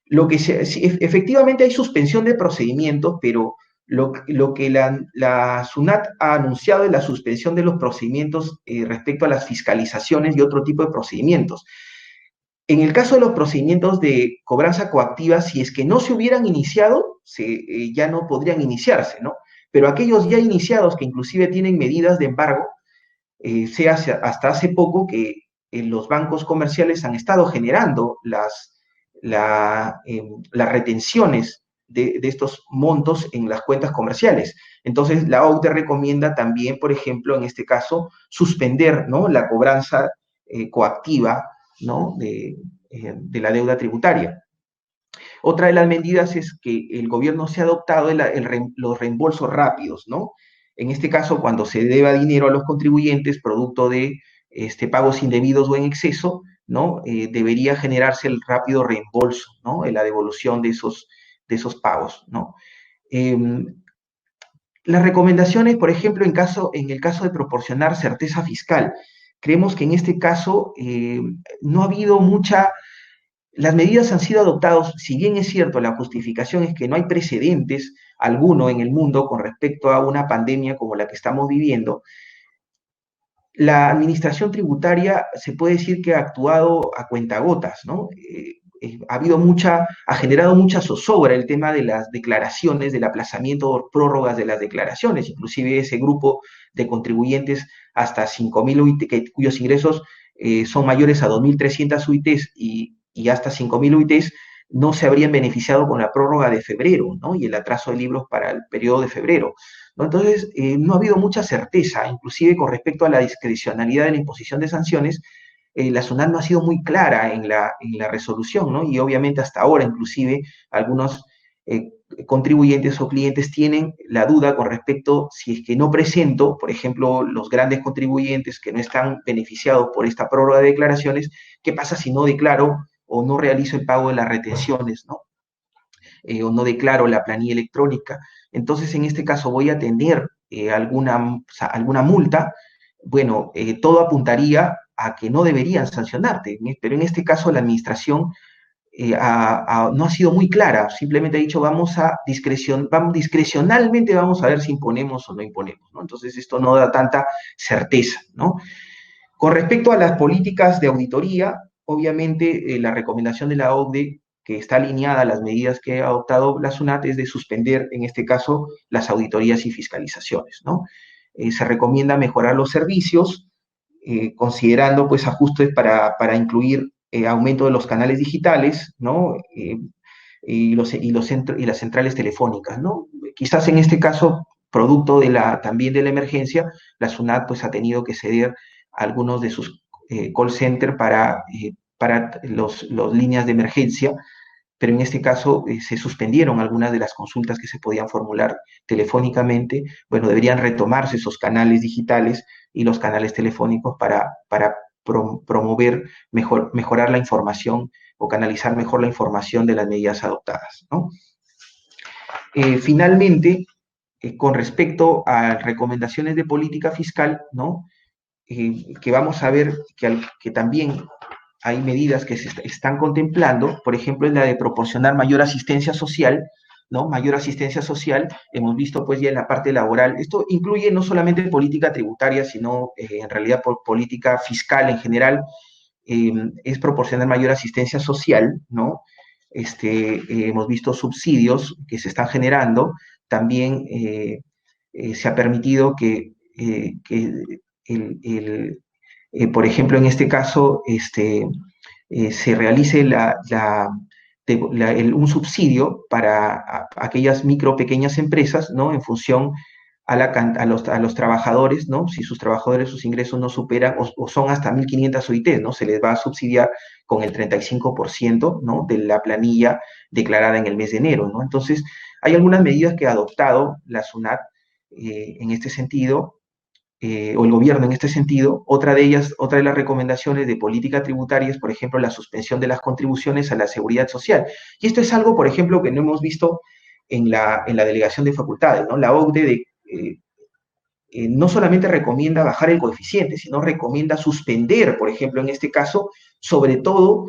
Efectivamente hay suspensión de procedimientos, pero lo que la SUNAT ha anunciado es la suspensión de los procedimientos respecto a las fiscalizaciones y otro tipo de procedimientos. En el caso de los procedimientos de cobranza coactiva, si es que no se hubieran iniciado, ya no podrían iniciarse, ¿no? pero aquellos ya iniciados que inclusive tienen medidas de embargo, sea hasta hace poco que los bancos comerciales han estado generando las retenciones de estos montos en las cuentas comerciales. Entonces, la OCDE recomienda también, por ejemplo, en este caso, suspender, ¿no?, la cobranza coactiva, ¿no?, de la deuda tributaria. Otra de las medidas es que el gobierno se ha adoptado los reembolsos rápidos, ¿no? En este caso, cuando se deba dinero a los contribuyentes producto de pagos indebidos o en exceso, ¿no? Debería generarse el rápido reembolso, ¿no?, la devolución de esos pagos, ¿no? Las recomendaciones, por ejemplo, en el caso de proporcionar certeza fiscal, creemos que en este caso no ha habido las medidas han sido adoptadas, si bien es cierto, la justificación es que no hay precedentes alguno en el mundo con respecto a una pandemia como la que estamos viviendo. La administración tributaria se puede decir que ha actuado a cuentagotas, ¿no? Ha generado mucha zozobra el tema de las declaraciones, del aplazamiento o prórrogas de las declaraciones, inclusive ese grupo de contribuyentes hasta 5.000 UIT, cuyos ingresos son mayores a 2.300 UITs y hasta 5.000 UITs, no se habrían beneficiado con la prórroga de febrero, ¿no?, y el atraso de libros para el periodo de febrero, ¿no? Entonces, no ha habido mucha certeza, inclusive con respecto a la discrecionalidad de la imposición de sanciones. La SUNAT no ha sido muy clara en la resolución, ¿no? Y obviamente hasta ahora, inclusive, algunos contribuyentes o clientes tienen la duda con respecto si es que no presento, por ejemplo, los grandes contribuyentes que no están beneficiados por esta prórroga de declaraciones, ¿qué pasa si no declaro o no realizo el pago de las retenciones, ¿no? O no declaro la planilla electrónica? Entonces, en este caso, voy a tener alguna multa. Bueno, todo apuntaría a que no deberían sancionarte, pero en este caso la administración no ha sido muy clara, simplemente ha dicho vamos discrecionalmente vamos a ver si imponemos o no imponemos, ¿no? Entonces esto no da tanta certeza, ¿no? Con respecto a las políticas de auditoría, obviamente la recomendación de la OCDE, que está alineada a las medidas que ha adoptado la SUNAT, es de suspender, en este caso, las auditorías y fiscalizaciones, ¿no? Se recomienda mejorar los servicios, considerando pues ajustes para incluir aumento de los canales digitales, ¿no? Y las centrales telefónicas, ¿no? Quizás en este caso, producto también de la emergencia, la SUNAT pues ha tenido que ceder algunos de sus call center para los líneas de emergencia, pero en este caso se suspendieron algunas de las consultas que se podían formular telefónicamente. Bueno, deberían retomarse esos canales digitales y los canales telefónicos para promover, mejorar la información o canalizar mejor la información de las medidas adoptadas, ¿no? Finalmente, con respecto a recomendaciones de política fiscal, ¿no?, que vamos a ver que también hay medidas que se están contemplando, por ejemplo, es la de proporcionar mayor asistencia social, ¿no? Mayor asistencia social, hemos visto pues ya en la parte laboral, esto incluye no solamente política tributaria, sino en realidad por política fiscal en general, es proporcionar mayor asistencia social, ¿no? Hemos visto subsidios que se están generando, también se ha permitido que por ejemplo, en este caso, se realice un subsidio para aquellas micro, pequeñas empresas, ¿no?, en función a los trabajadores, ¿no? Si sus trabajadores, sus ingresos no superan o son hasta 1.500 OIT, ¿no? Se les va a subsidiar con el 35%, ¿no?, de la planilla declarada en el mes de enero, ¿no? Entonces, hay algunas medidas que ha adoptado la SUNAT en este sentido, o el gobierno en este sentido. Otra de las recomendaciones de política tributaria es, por ejemplo, la suspensión de las contribuciones a la seguridad social. Y esto es algo, por ejemplo, que no hemos visto en la delegación de facultades, ¿no? La OCDE no solamente recomienda bajar el coeficiente, sino recomienda suspender, por ejemplo, en este caso, sobre todo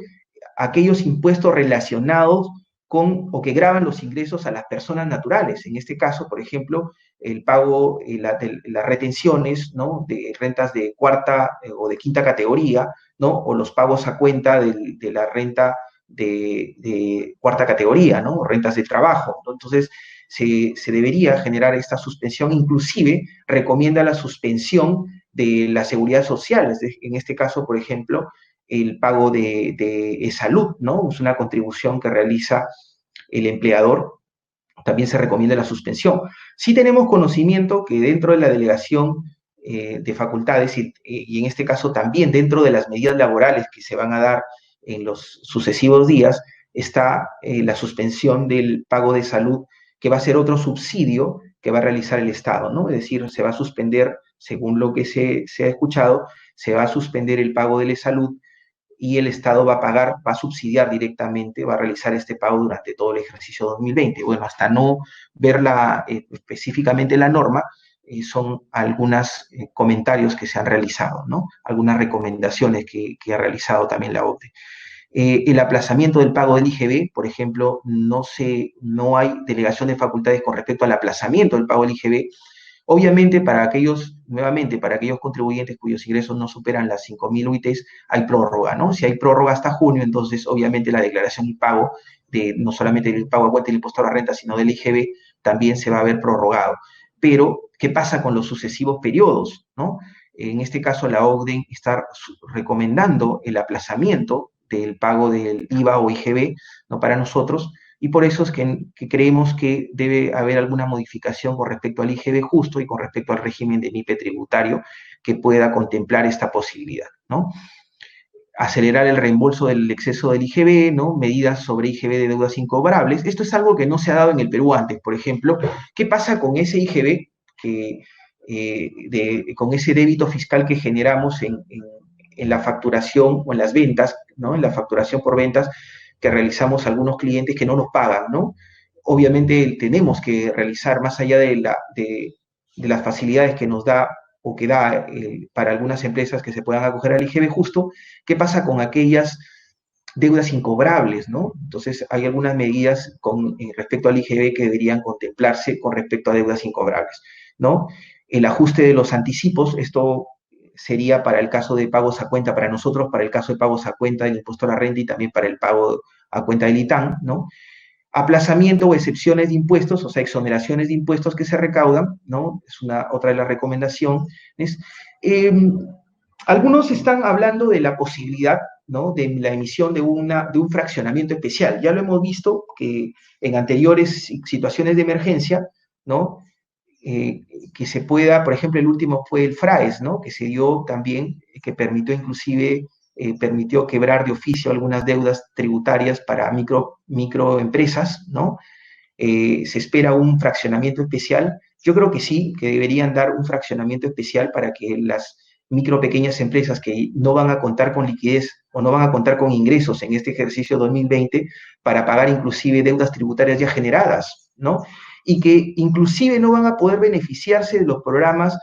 aquellos impuestos relacionados con o que graban los ingresos a las personas naturales. En este caso, por ejemplo, el pago, las retenciones, ¿no?, de rentas de cuarta o de quinta categoría, ¿no?, o los pagos a cuenta de la renta de cuarta categoría, ¿no?, rentas de trabajo, ¿no? Entonces, se debería generar esta suspensión, inclusive recomienda la suspensión de la seguridad social, en este caso, por ejemplo, el pago de salud, ¿no? Es una contribución que realiza el empleador, también se recomienda la suspensión. Sí tenemos conocimiento que dentro de la delegación de facultades y en este caso también dentro de las medidas laborales que se van a dar en los sucesivos días, está la suspensión del pago de salud, que va a ser otro subsidio que va a realizar el Estado, ¿no? Es decir, se va a suspender, según lo que se ha escuchado, se va a suspender el pago de la salud y el Estado va a pagar, va a subsidiar directamente, va a realizar este pago durante todo el ejercicio 2020. Bueno, hasta no ver específicamente la norma, son algunos comentarios que se han realizado, ¿no? Algunas recomendaciones que ha realizado también la OCDE. El aplazamiento del pago del IGB, por ejemplo, no hay delegación de facultades con respecto al aplazamiento del pago del IGB. Obviamente, nuevamente, para aquellos contribuyentes cuyos ingresos no superan las 5.000 UITs, hay prórroga, ¿no? Si hay prórroga hasta junio, entonces, obviamente, la declaración y pago, no solamente del pago a cuenta del impuesto a la renta, sino del IGB, también se va a ver prorrogado. Pero, ¿qué pasa con los sucesivos periodos, no? En este caso, la OCDE está recomendando el aplazamiento del pago del IVA o IGB, ¿no? Para nosotros, y por eso es que creemos que debe haber alguna modificación con respecto al IGB justo y con respecto al régimen de MIPE tributario que pueda contemplar esta posibilidad, ¿no? Acelerar el reembolso del exceso del IGB, ¿no? Medidas sobre IGB de deudas incobrables. Esto es algo que no se ha dado en el Perú antes, por ejemplo. ¿Qué pasa con ese IGB, con ese débito fiscal que generamos en la facturación o en las ventas, ¿no? En la facturación por ventas que realizamos algunos clientes que no nos pagan, ¿no? Obviamente tenemos que realizar, más allá de las facilidades que nos da o que da para algunas empresas que se puedan acoger al IGB justo, ¿qué pasa con aquellas deudas incobrables, ¿no? Entonces, hay algunas medidas con respecto al IGB que deberían contemplarse con respecto a deudas incobrables, ¿no? El ajuste de los anticipos, esto sería para el caso de pagos a cuenta para nosotros, para el caso de pagos a cuenta del impuesto a la renta y también para el pago a cuenta del ITAN, ¿no? Aplazamiento o excepciones de impuestos, o sea, exoneraciones de impuestos que se recaudan, ¿no? Es otra de las recomendaciones. Algunos están hablando de la posibilidad, ¿no? De la emisión de un fraccionamiento especial. Ya lo hemos visto que en anteriores situaciones de emergencia, ¿no? Que se pueda, por ejemplo, el último fue el FRAES, ¿no? Que se dio también, que permitió inclusive, permitió quebrar de oficio algunas deudas tributarias para microempresas, ¿no? Se espera un fraccionamiento especial. Yo creo que sí, que deberían dar un fraccionamiento especial para que las pequeñas empresas que no van a contar con liquidez o no van a contar con ingresos en este ejercicio 2020 para pagar inclusive deudas tributarias ya generadas, ¿no? Y que inclusive no van a poder beneficiarse de los programas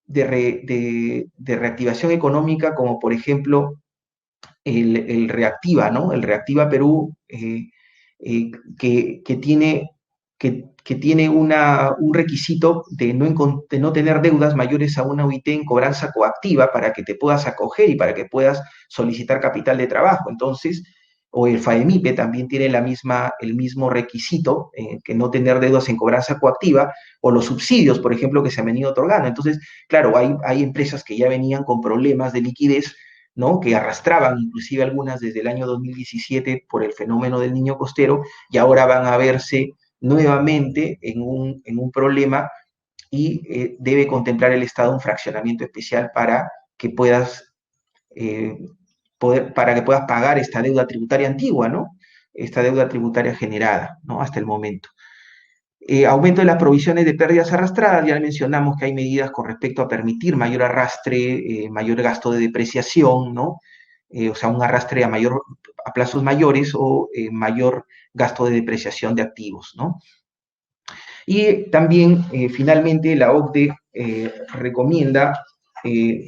de reactivación económica, como por ejemplo el Reactiva, ¿no? El Reactiva Perú, que tiene un requisito de no tener deudas mayores a una UIT en cobranza coactiva para que te puedas acoger y para que puedas solicitar capital de trabajo. Entonces, o el FAEMIPE también tiene el mismo requisito, que no tener deudas en cobranza coactiva, o los subsidios, por ejemplo, que se han venido otorgando. Entonces, claro, hay empresas que ya venían con problemas de liquidez, ¿no? Que arrastraban inclusive algunas desde el año 2017 por el fenómeno del niño costero, y ahora van a verse nuevamente en un problema y debe contemplar el Estado un fraccionamiento especial para que puedas pagar esta deuda tributaria antigua, ¿no? Esta deuda tributaria generada, ¿no? Hasta el momento. Aumento de las provisiones de pérdidas arrastradas, ya mencionamos que hay medidas con respecto a permitir mayor arrastre, mayor gasto de depreciación, ¿no? O sea, un arrastre a plazos mayores o mayor gasto de depreciación de activos, ¿no? Y también, finalmente, la OCDE recomienda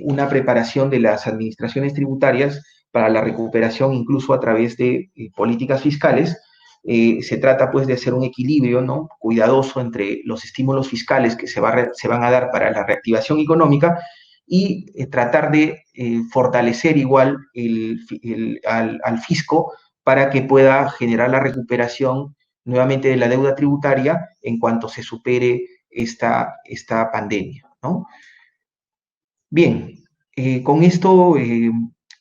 una preparación de las administraciones tributarias para la recuperación, incluso a través de políticas fiscales. Se trata, pues, de hacer un equilibrio, ¿no? Cuidadoso entre los estímulos fiscales que se van a dar para la reactivación económica y tratar de fortalecer igual al fisco para que pueda generar la recuperación nuevamente de la deuda tributaria en cuanto se supere esta pandemia, ¿no? Bien, con esto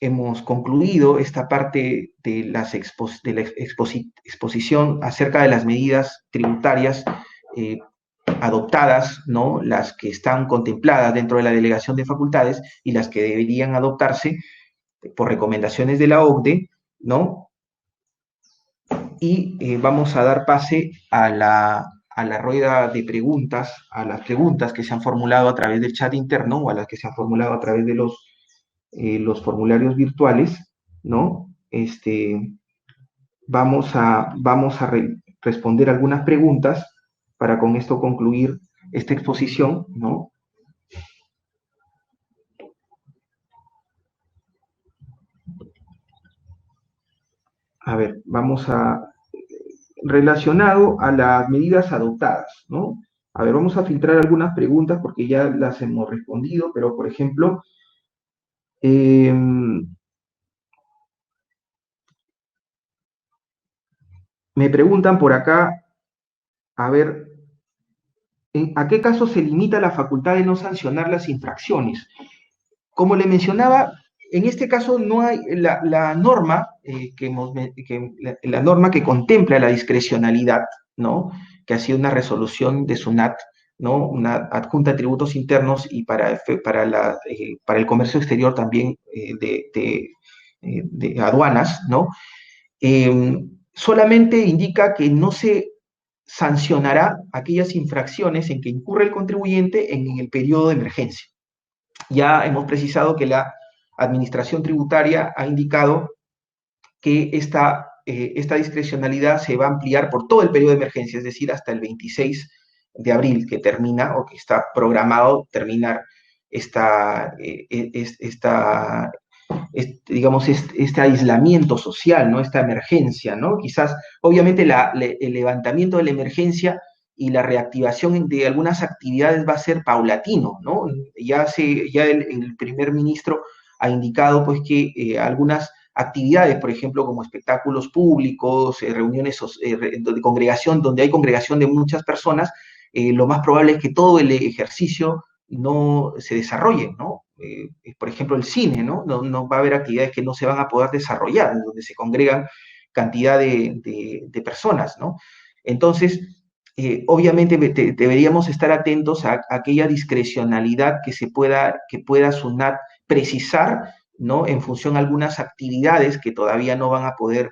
hemos concluido esta parte de, de la exposición acerca de las medidas tributarias eh, adoptadas, ¿no? Las que están contempladas dentro de la delegación de facultades y las que deberían adoptarse por recomendaciones de la OCDE, ¿no? Y vamos a dar pase a la rueda de preguntas, a las preguntas que se han formulado a través del chat interno o a las que se han formulado a través de los formularios virtuales, ¿no? Vamos a responder algunas preguntas para con esto concluir esta exposición, ¿no? A ver, relacionado a las medidas adoptadas, ¿no? A ver, vamos a filtrar algunas preguntas porque ya las hemos respondido, pero por ejemplo, eh, me preguntan por acá, a ver, ¿a qué caso se limita la facultad de no sancionar las infracciones? Como le mencionaba, en este caso no hay la norma, la norma que contempla la discrecionalidad, ¿no? Que ha sido una resolución de SUNAT, ¿no? Una adjunta de tributos internos y para el comercio exterior también de aduanas, ¿no? Solamente indica que no se sancionará aquellas infracciones en que incurre el contribuyente en el periodo de emergencia. Ya hemos precisado que la Administración Tributaria ha indicado que esta discrecionalidad se va a ampliar por todo el periodo de emergencia, es decir, hasta el 26 de abril, que termina o que está programado terminar digamos, este aislamiento social, ¿no? Esta emergencia, ¿no? Quizás, obviamente, el levantamiento de la emergencia y la reactivación de algunas actividades va a ser paulatino, ¿no? Ya el primer ministro ha indicado, pues, que algunas actividades, por ejemplo, como espectáculos públicos, reuniones de congregación, donde hay congregación de muchas personas, lo más probable es que todo el ejercicio no se desarrolle, ¿no? Por ejemplo, el cine, ¿no? ¿no? Va a haber actividades que no se van a poder desarrollar, en donde se congregan cantidad de personas, ¿no? Entonces, obviamente deberíamos estar atentos a aquella discrecionalidad que pueda SUNAT precisar, ¿no? En función a algunas actividades que todavía no van a poder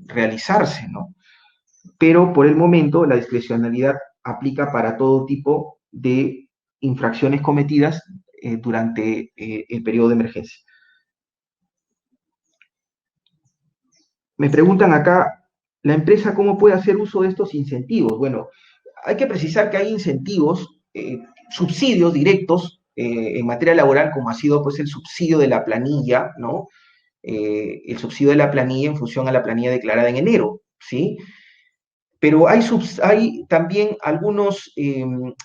realizarse, ¿no? Pero por el momento la discrecionalidad aplica para todo tipo de infracciones cometidas durante el periodo de emergencia. Me preguntan acá, ¿la empresa cómo puede hacer uso de estos incentivos? Bueno, hay que precisar que hay incentivos, subsidios directos en materia laboral, como ha sido pues el subsidio de la planilla, ¿no? El subsidio de la planilla en función a la planilla declarada en enero, ¿sí? Pero hay también algunas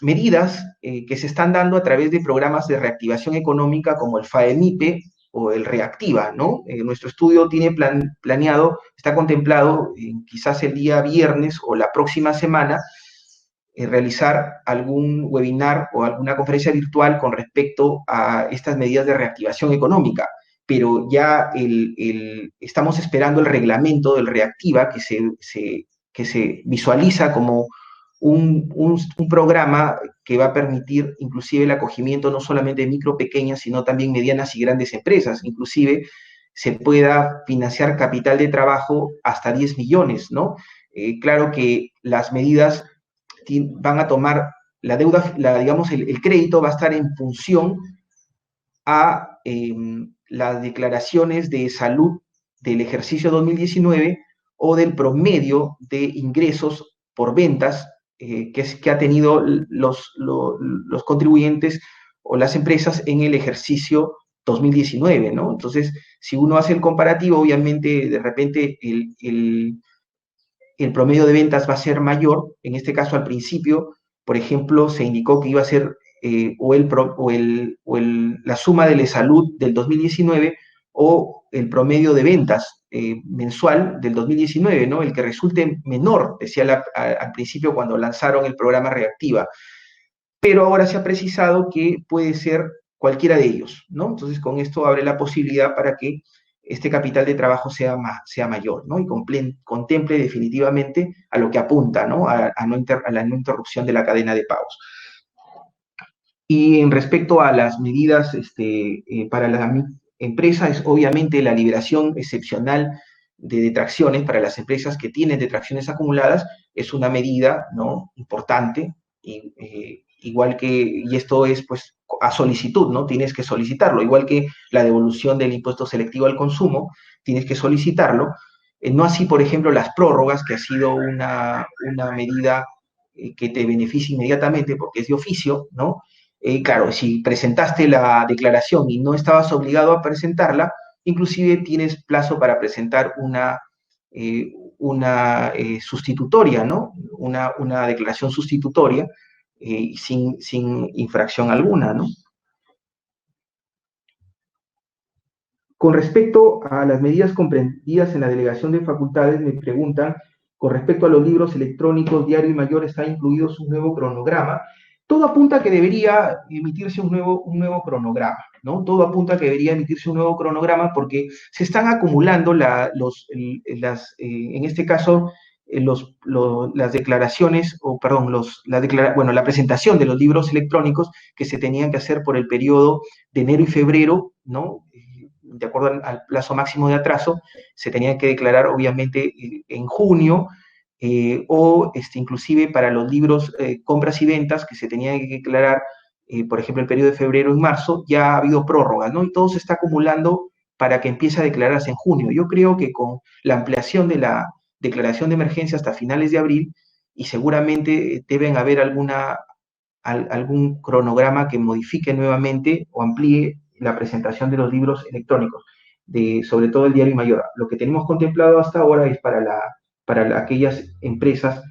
medidas que se están dando a través de programas de reactivación económica como el FAEMIPE o el Reactiva, ¿no? Nuestro estudio tiene planeado, está contemplado quizás el día viernes o la próxima semana realizar algún webinar o alguna conferencia virtual con respecto a estas medidas de reactivación económica, pero ya estamos esperando el reglamento del Reactiva que se visualiza como un programa que va a permitir inclusive el acogimiento no solamente de micro, pequeñas, sino también medianas y grandes empresas. Inclusive se pueda financiar capital de trabajo hasta 10 millones, ¿no? Claro que las medidas van a tomar la deuda, digamos, el crédito va a estar en función a las declaraciones de salud del ejercicio 2019 o del promedio de ingresos por ventas que ha tenido los contribuyentes o las empresas en el ejercicio 2019, ¿no? Entonces, si uno hace el comparativo, obviamente, de repente el promedio de ventas va a ser mayor. En este caso, al principio, por ejemplo, se indicó que iba a ser la suma de la salud del 2019 o el promedio de ventas mensual del 2019, ¿no? El que resulte menor, decía al principio cuando lanzaron el programa Reactiva, pero ahora se ha precisado que puede ser cualquiera de ellos, ¿no? Entonces, con esto abre la posibilidad para que este capital de trabajo sea mayor, ¿no? Y contemple definitivamente a lo que apunta, ¿no? A la no interrupción de la cadena de pagos. Y en respecto a las medidas para la empresa, es obviamente la liberación excepcional de detracciones para las empresas que tienen detracciones acumuladas, es una medida, ¿no?, importante, igual que, y esto es pues a solicitud, ¿no? Tienes que solicitarlo, igual que la devolución del impuesto selectivo al consumo, tienes que solicitarlo. No así, por ejemplo, las prórrogas, que ha sido una medida que te beneficia inmediatamente porque es de oficio, ¿no? Claro, si presentaste la declaración y no estabas obligado a presentarla, inclusive tienes plazo para presentar una sustitutoria, ¿no? Una declaración sustitutoria sin infracción alguna, ¿no? Con respecto a las medidas comprendidas en la delegación de facultades, me preguntan, con respecto a los libros electrónicos, Diario y Mayor, ¿está incluido su nuevo cronograma? Todo apunta a que debería emitirse un nuevo cronograma, ¿no? Todo apunta a que debería emitirse un nuevo cronograma porque se están acumulando en este caso, las declaraciones, o perdón, la presentación de los libros electrónicos que se tenían que hacer por el periodo de enero y febrero, ¿no? De acuerdo al plazo máximo de atraso, se tenía que declarar obviamente en junio, inclusive para los libros compras y ventas que se tenían que declarar, por ejemplo, el periodo de febrero y marzo, ya ha habido prórrogas, ¿no? Y todo se está acumulando para que empiece a declararse en junio. Yo creo que con la ampliación de la declaración de emergencia hasta finales de abril, y seguramente deben haber algún cronograma que modifique nuevamente o amplíe la presentación de los libros electrónicos, sobre todo el Diario Mayor. Lo que tenemos contemplado hasta ahora es para aquellas empresas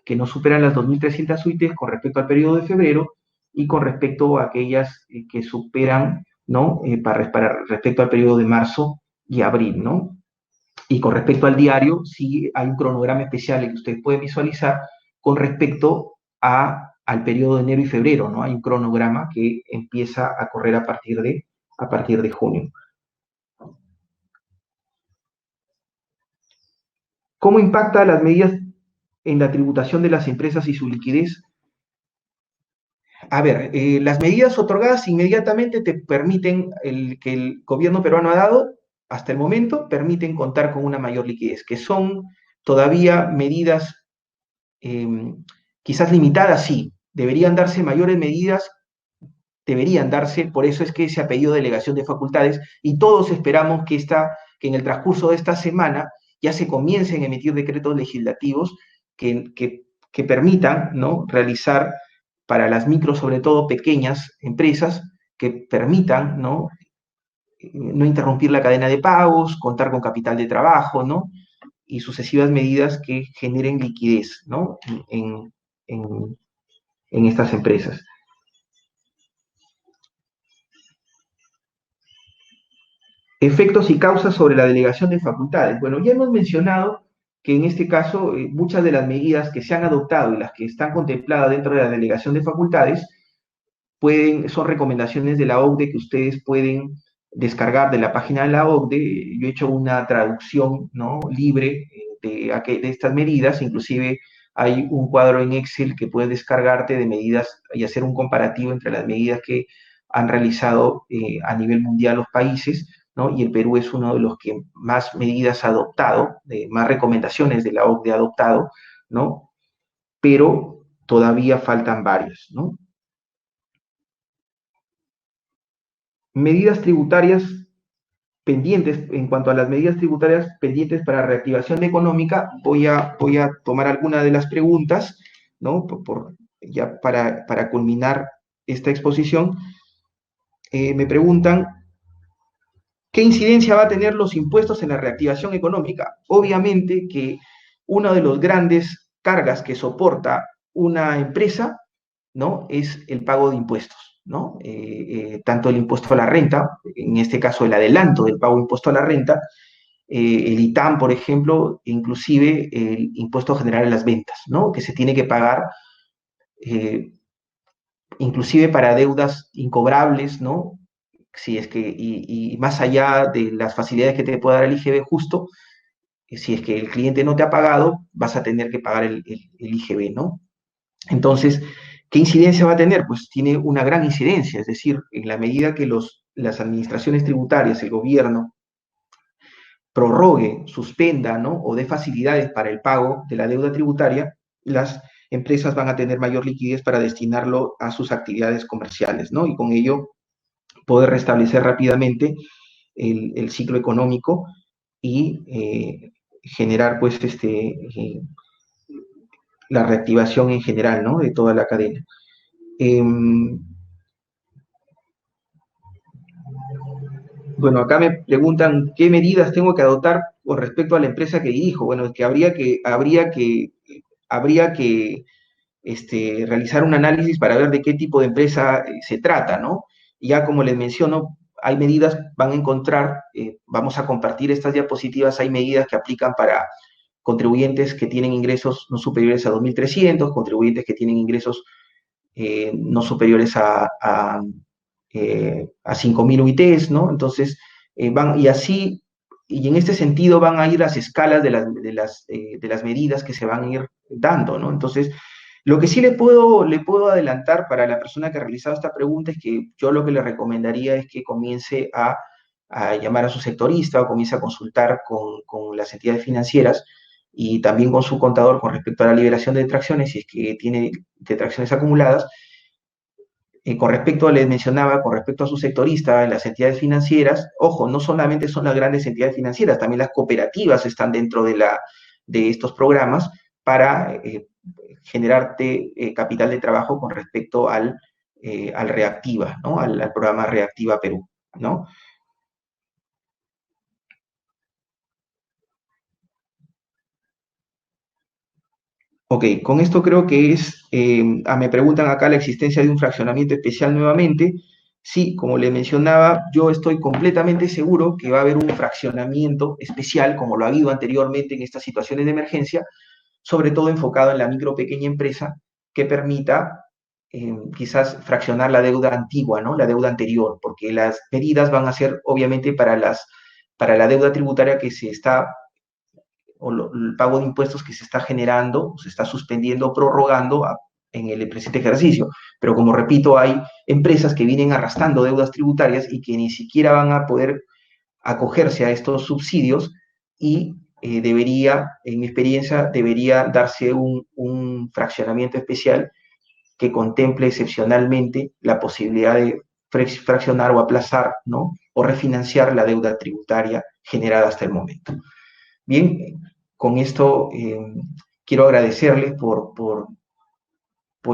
que no superan las 2.300 suites con respecto al periodo de febrero y con respecto a aquellas que superan, ¿no? Respecto al periodo de marzo y abril, ¿no? Y con respecto al diario, sí hay un cronograma especial que usted puede visualizar con respecto al periodo de enero y febrero, ¿no? Hay un cronograma que empieza a correr a partir de junio. ¿Cómo impacta las medidas en la tributación de las empresas y su liquidez? A ver, las medidas otorgadas inmediatamente te permiten, que el gobierno peruano ha dado hasta el momento, permiten contar con una mayor liquidez, que son todavía medidas quizás limitadas, sí. Deberían darse mayores medidas, por eso es que se ha pedido delegación de facultades y todos esperamos que en el transcurso de esta semana ya se comiencen a emitir decretos legislativos que permitan, ¿no?, realizar para las micro, sobre todo pequeñas empresas, que permitan, ¿no?, no interrumpir la cadena de pagos, contar con capital de trabajo, ¿no?, y sucesivas medidas que generen liquidez, ¿no?, en estas empresas. Efectos y causas sobre la delegación de facultades. Bueno, ya hemos mencionado que en este caso muchas de las medidas que se han adoptado y las que están contempladas dentro de la delegación de facultades son recomendaciones de la OCDE que ustedes pueden descargar de la página de la OCDE. Yo he hecho una traducción, ¿no?, libre de estas medidas, inclusive hay un cuadro en Excel que puedes descargarte de medidas y hacer un comparativo entre las medidas que han realizado a nivel mundial los países, ¿no? Y el Perú es uno de los que más medidas ha adoptado, más recomendaciones de la OCDE ha adoptado, ¿no? Pero todavía faltan varias, ¿no? Medidas tributarias pendientes, en cuanto a las medidas tributarias pendientes para reactivación económica, voy a tomar algunas de las preguntas, ¿no? Ya para culminar esta exposición. Me preguntan, ¿qué incidencia va a tener los impuestos en la reactivación económica? Obviamente que una de las grandes cargas que soporta una empresa, ¿no?, es el pago de impuestos, ¿no? Tanto el impuesto a la renta, en este caso el adelanto del pago de impuesto a la renta, el ITAM, por ejemplo, inclusive el impuesto general a las ventas, ¿no? Que se tiene que pagar eh, inclusive para deudas incobrables, ¿no? Si es que, y más allá de las facilidades que te pueda dar el IGB justo, si es que el cliente no te ha pagado, vas a tener que pagar el IGB, ¿no? Entonces, ¿qué incidencia va a tener? Pues tiene una gran incidencia, es decir, en la medida que las administraciones tributarias, el gobierno, prorrogue, suspenda, ¿no? O dé facilidades para el pago de la deuda tributaria, las empresas van a tener mayor liquidez para destinarlo a sus actividades comerciales, ¿no? Y con ello poder restablecer rápidamente el ciclo económico y generar, pues, la reactivación en general, ¿no? De toda la cadena. Bueno, acá me preguntan qué medidas tengo que adoptar con respecto a la empresa que dirijo. Bueno, es que habría que realizar un análisis para ver de qué tipo de empresa se trata, ¿no? Y ya como les menciono, hay medidas, van a encontrar, vamos a compartir estas diapositivas, hay medidas que aplican para contribuyentes que tienen ingresos no superiores a 2.300, contribuyentes que tienen ingresos no superiores a 5.000 UITs, ¿no? Entonces, y así, y en este sentido van a ir las escalas de las medidas que se van a ir dando, ¿no? Entonces, lo que sí le puedo adelantar para la persona que ha realizado esta pregunta es que yo lo que le recomendaría es que comience a llamar a su sectorista o comience a consultar con las entidades financieras y también con su contador con respecto a la liberación de detracciones, si es que tiene detracciones acumuladas. Con respecto, les mencionaba, con respecto a su sectorista, las entidades financieras, ojo, no solamente son las grandes entidades financieras, también las cooperativas están dentro de estos programas para generarte capital de trabajo con respecto al Reactiva, ¿no? Al programa Reactiva Perú, ¿no? Ok, con esto creo que me preguntan acá la existencia de un fraccionamiento especial nuevamente. Sí, como le mencionaba, yo estoy completamente seguro que va a haber un fraccionamiento especial, como lo ha habido anteriormente en estas situaciones de emergencia, sobre todo enfocado en la micro pequeña empresa, que permita quizás fraccionar la deuda antigua, ¿no? La deuda anterior, porque las medidas van a ser obviamente para la deuda tributaria que se está el pago de impuestos que se está generando, se está suspendiendo, prorrogando en el presente ejercicio. Pero como repito, hay empresas que vienen arrastrando deudas tributarias y que ni siquiera van a poder acogerse a estos subsidios y en mi experiencia, debería darse un fraccionamiento especial que contemple excepcionalmente la posibilidad de fraccionar o aplazar, ¿no? O refinanciar la deuda tributaria generada hasta el momento. Bien, con esto quiero agradecerles por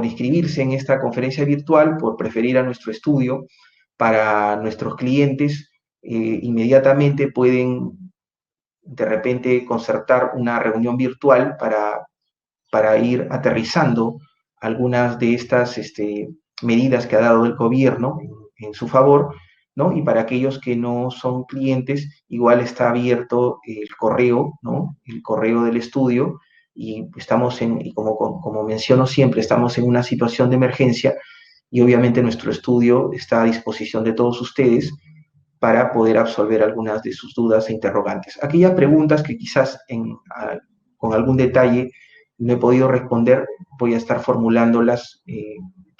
inscribirse en esta conferencia virtual, por preferir a nuestro estudio. Para nuestros clientes, inmediatamente pueden de repente concertar una reunión virtual para ir aterrizando algunas de estas medidas que ha dado el gobierno en su favor, ¿no? Y para aquellos que no son clientes, igual está abierto el correo, ¿no? El correo del estudio, y estamos y como menciono siempre, estamos en una situación de emergencia y obviamente nuestro estudio está a disposición de todos ustedes para poder absolver algunas de sus dudas e interrogantes. Aquellas preguntas que quizás con algún detalle no he podido responder, voy a estar formulándolas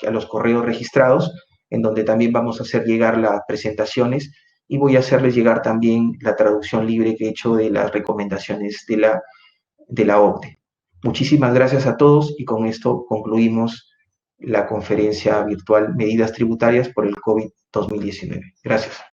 a los correos registrados, en donde también vamos a hacer llegar las presentaciones y voy a hacerles llegar también la traducción libre que he hecho de las recomendaciones de la OCDE. Muchísimas gracias a todos y con esto concluimos la conferencia virtual Medidas Tributarias por el COVID-2019. Gracias.